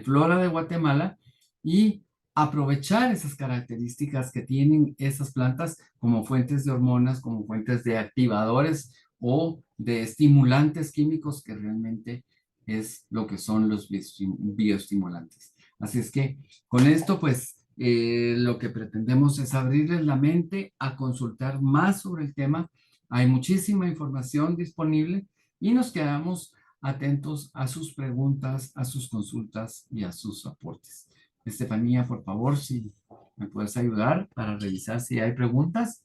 flora de Guatemala, y aprovechar esas características que tienen esas plantas como fuentes de hormonas, como fuentes de activadores o de estimulantes químicos que realmente es lo que son los bioestimulantes. Así es que con esto, pues, lo que pretendemos es abrirles la mente a consultar más sobre el tema. Hay muchísima información disponible y nos quedamos atentos a sus preguntas, a sus consultas y a sus aportes. Estefanía, por favor, si ¿Me puedes ayudar para revisar si hay preguntas?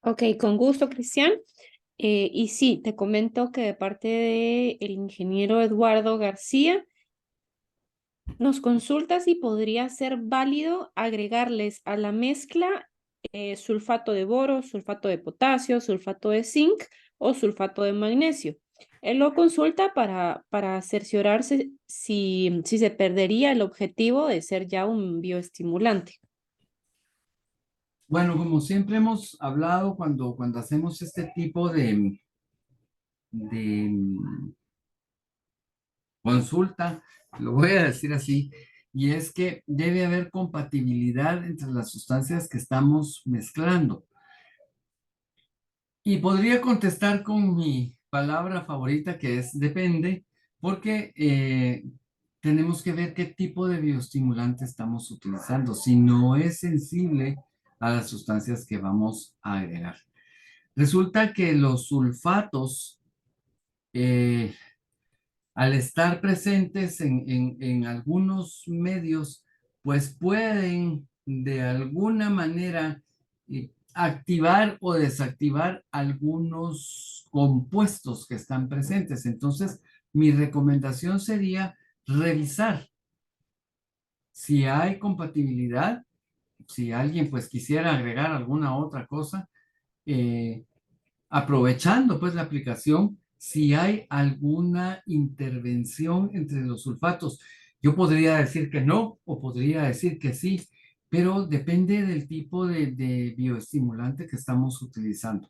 Ok, con gusto, Cristian. Y sí, te comento que de parte del ingeniero Eduardo García, nos consulta si podría ser válido agregarles a la mezcla sulfato de boro, sulfato de potasio, sulfato de zinc o sulfato de magnesio. Él lo consulta para cerciorarse si se perdería el objetivo de ser ya un bioestimulante. Bueno, como siempre hemos hablado cuando hacemos este tipo de consulta, lo voy a decir así, y es que debe haber compatibilidad entre las sustancias que estamos mezclando. Y podría contestar con mi palabra favorita, que es depende, porque tenemos que ver qué tipo de bioestimulante estamos utilizando, si no es sensible a las sustancias que vamos a agregar. Resulta que los sulfatos, eh, al estar presentes en algunos medios, pues pueden de alguna manera activar o desactivar algunos compuestos que están presentes. Entonces, mi recomendación sería revisar si hay compatibilidad, si alguien pues quisiera agregar alguna otra cosa, eh, aprovechando pues la aplicación, si hay alguna intervención entre los sulfatos. Yo podría decir que no o podría decir que sí, pero depende del tipo de bioestimulante que estamos utilizando.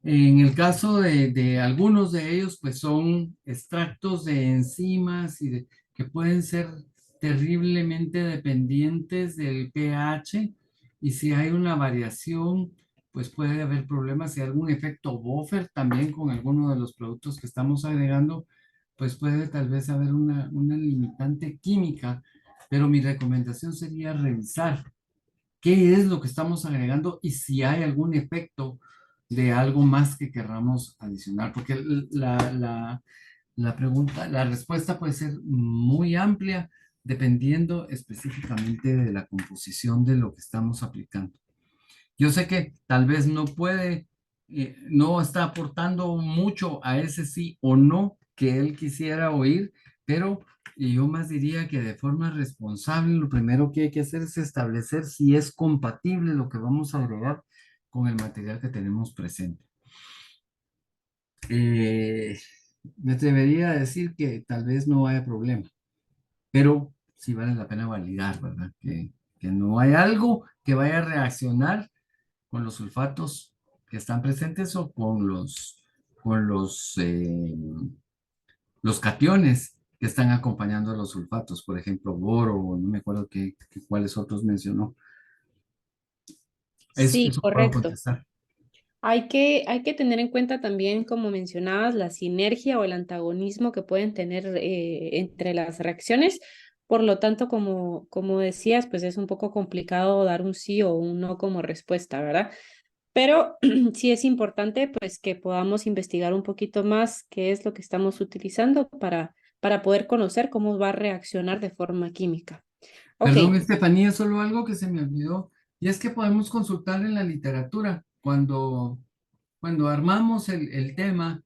En el caso de algunos de ellos, pues son extractos de enzimas que pueden ser terriblemente dependientes del pH, y si hay una variación, pues puede haber problemas. Si hay algún efecto buffer también con alguno de los productos que estamos agregando, pues puede tal vez haber una limitante química, pero mi recomendación sería revisar qué es lo que estamos agregando y si hay algún efecto de algo más que querramos adicionar, porque la pregunta, la respuesta puede ser muy amplia dependiendo específicamente de la composición de lo que estamos aplicando. Yo sé que tal vez no puede, no está aportando mucho a ese sí o no que él quisiera oír, pero yo más diría que de forma responsable lo primero que hay que hacer es establecer si es compatible lo que vamos a agregar con el material que tenemos presente. Eh, Me atrevería a decir que tal vez no haya problema, pero sí vale la pena validar, ¿verdad? Que no hay algo que vaya a reaccionar con los sulfatos que están presentes o con los cationes que están acompañando a los sulfatos, por ejemplo, boro, o no me acuerdo cuáles otros mencionó. Sí, Eso puedo correcto. contestar. Hay que tener en cuenta también, como mencionabas, la sinergia o el antagonismo que pueden tener entre las reacciones. Por lo tanto, como decías, pues es un poco complicado dar un sí o un no como respuesta, ¿verdad? Pero sí es importante pues que podamos investigar un poquito más qué es lo que estamos utilizando para poder conocer cómo va a reaccionar de forma química. Ok, Perdón, Estefanía, solo algo que se me olvidó, y es que podemos consultar en la literatura cuando armamos el tema.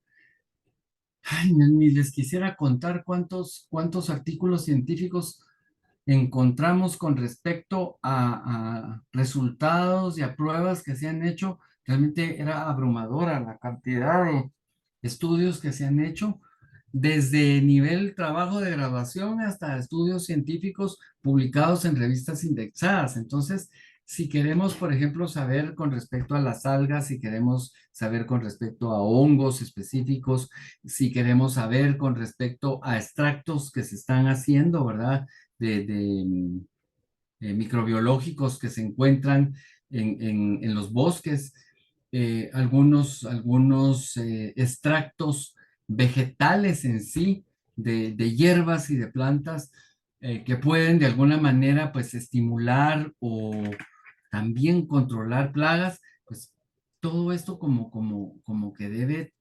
Ay, ni les quisiera contar cuántos artículos científicos encontramos con respecto a resultados y a pruebas que se han hecho. Realmente era abrumadora la cantidad de estudios que se han hecho, desde nivel trabajo de graduación hasta estudios científicos publicados en revistas indexadas. Entonces, si queremos, por ejemplo, saber con respecto a las algas, si queremos saber con respecto a hongos específicos, si queremos saber con respecto a extractos que se están haciendo, ¿verdad? De microbiológicos que se encuentran en los bosques, algunos extractos vegetales en sí, de hierbas y de plantas, que pueden de alguna manera pues estimular o también controlar plagas, pues todo esto como que debe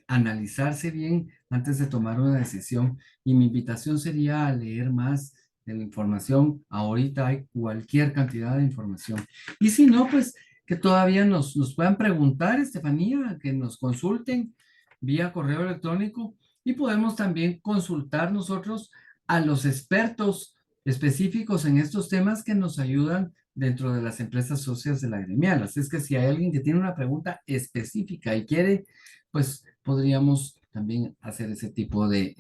analizarse bien antes de tomar una decisión. Y mi invitación sería a leer más de la información. Ahorita hay cualquier cantidad de información. Y si no, pues que todavía nos puedan preguntar, Estefanía, que nos consulten vía correo electrónico y podemos también consultar nosotros a los expertos específicos en estos temas que nos ayudan dentro de las empresas socias de la gremial. Así es que si hay alguien que tiene una pregunta específica y quiere, pues podríamos también hacer ese tipo de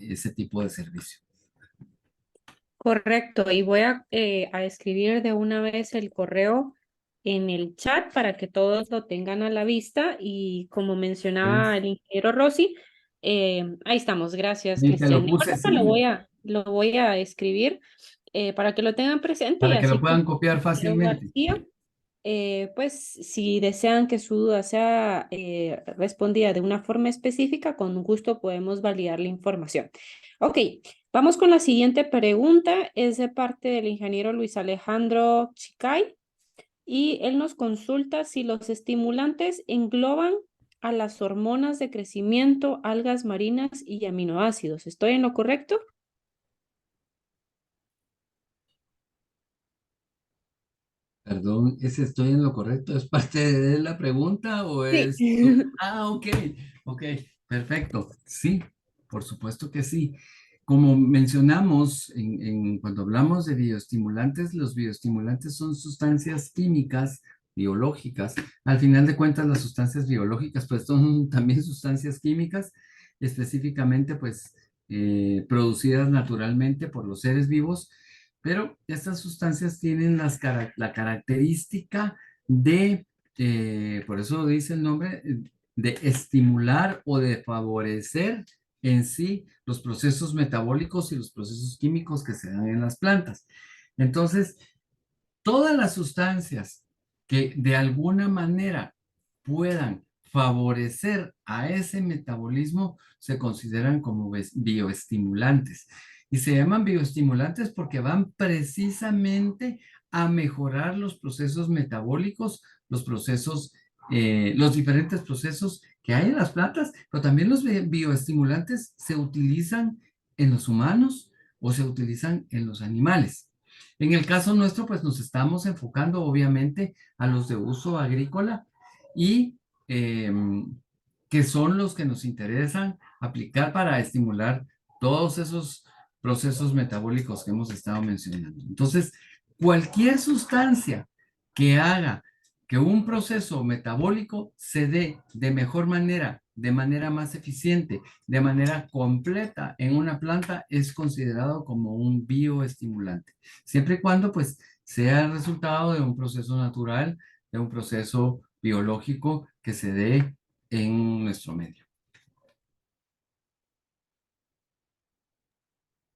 servicio. Correcto, y voy a escribir de una vez el correo en el chat para que todos lo tengan a la vista y como mencionaba Pues, el ingeniero Rossi, ahí estamos, gracias y te lo Cristian. puse, Igual lo sí, lo voy a escribir para que lo tengan presente y para que lo así como puedan copiar el ingeniero fácilmente. García, pues si desean que su duda sea respondida de una forma específica, con gusto podemos validar la información. Ok, vamos con la siguiente pregunta. Es de parte del ingeniero Luis Alejandro Chicay y él nos consulta si los estimulantes engloban a las hormonas de crecimiento, algas marinas y aminoácidos. ¿Estoy en lo correcto? Perdón, ¿ese estoy en lo correcto? ¿Es parte de la pregunta o Sí. es...? Ah, ok, ok, perfecto. Sí, por supuesto que sí. Como mencionamos cuando hablamos de bioestimulantes, los bioestimulantes son sustancias químicas, biológicas. Al final de cuentas, las sustancias biológicas pues son también sustancias químicas, específicamente pues producidas naturalmente por los seres vivos, pero estas sustancias tienen la característica de, por eso dice el nombre, de estimular o de favorecer en sí los procesos metabólicos y los procesos químicos que se dan en las plantas. Entonces, todas las sustancias que de alguna manera puedan favorecer a ese metabolismo se consideran como bioestimulantes. Y se llaman bioestimulantes porque van precisamente a mejorar los procesos metabólicos, los diferentes procesos que hay en las plantas, pero también los bioestimulantes se utilizan en los humanos o se utilizan en los animales. En el caso nuestro, pues nos estamos enfocando obviamente a los de uso agrícola y que son los que nos interesan aplicar para estimular todos esos procesos metabólicos que hemos estado mencionando. Entonces, cualquier sustancia que haga que un proceso metabólico se dé de mejor manera, de manera más eficiente, de manera completa en una planta, es considerado como un bioestimulante, siempre y cuando pues sea el resultado de un proceso natural, de un proceso biológico que se dé en nuestro medio.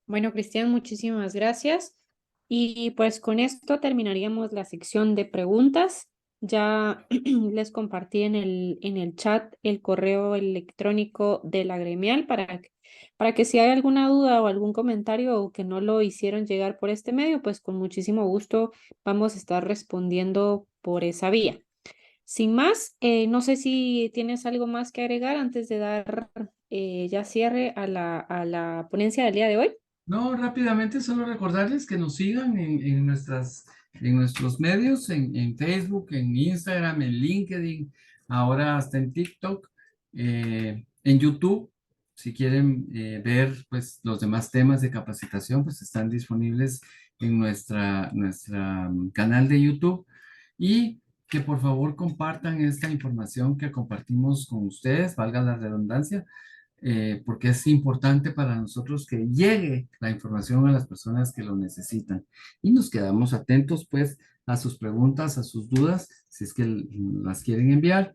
Bueno, Cristian, muchísimas gracias. Y pues con esto terminaríamos la sección de preguntas. Ya les compartí en el chat el correo electrónico de la gremial para que si hay alguna duda o algún comentario o que no lo hicieron llegar por este medio, pues con muchísimo gusto vamos a estar respondiendo por esa vía. Sin más, no sé si tienes algo más que agregar antes de dar ya cierre a a la ponencia del día de hoy. No, rápidamente solo recordarles que nos sigan en nuestros medios, en Facebook, en Instagram, en LinkedIn, ahora hasta en TikTok, en YouTube. Si quieren ver pues, los demás temas de capacitación, pues están disponibles en nuestra canal de YouTube. Y que por favor compartan esta información que compartimos con ustedes, valga la redundancia, porque es importante para nosotros que llegue la información a las personas que lo necesitan. Y nos quedamos atentos, pues, a sus preguntas, a sus dudas, si es que las quieren enviar.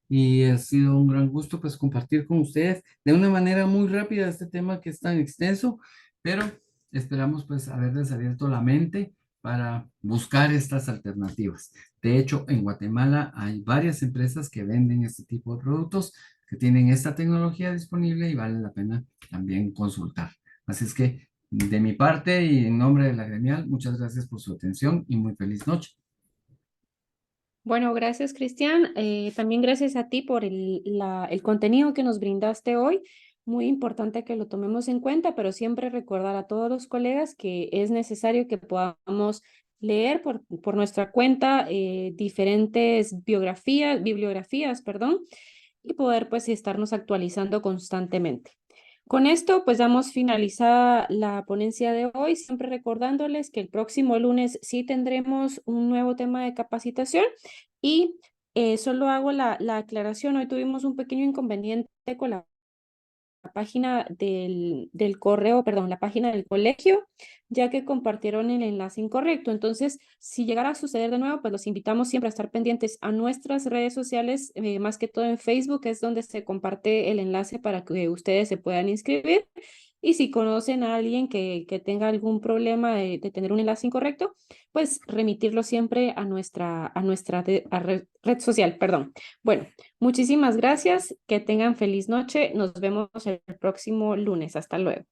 Y ha sido un gran gusto, pues, compartir con ustedes de una manera muy rápida este tema que es tan extenso, pero esperamos, pues, haberles abierto la mente para buscar estas alternativas. De hecho, en Guatemala hay varias empresas que venden este tipo de productos que tienen esta tecnología disponible y vale la pena también consultar. Así es que de mi parte y en nombre de la gremial, muchas gracias por su atención y muy feliz noche. Bueno, gracias, Cristian. También gracias a ti por el contenido que nos brindaste hoy. muy importante que lo tomemos en cuenta, pero siempre recordar a todos los colegas que es necesario que podamos leer por nuestra cuenta diferentes bibliografías, perdón, y poder pues estarnos actualizando constantemente. Con esto pues damos finalizada la ponencia de hoy, siempre recordándoles que el próximo lunes sí tendremos un nuevo tema de capacitación y solo hago la aclaración, hoy tuvimos un pequeño inconveniente con la página del correo, perdón, la página del colegio, ya que compartieron el enlace incorrecto. Entonces, si llegara a suceder de nuevo, pues los invitamos siempre a estar pendientes a nuestras redes sociales, más que todo en Facebook, es donde se comparte el enlace para que ustedes se puedan inscribir. Y si conocen a alguien que tenga algún problema de tener un enlace incorrecto, pues remitirlo siempre a red social, perdón. Bueno, muchísimas gracias, que tengan feliz noche, nos vemos el próximo lunes, hasta luego.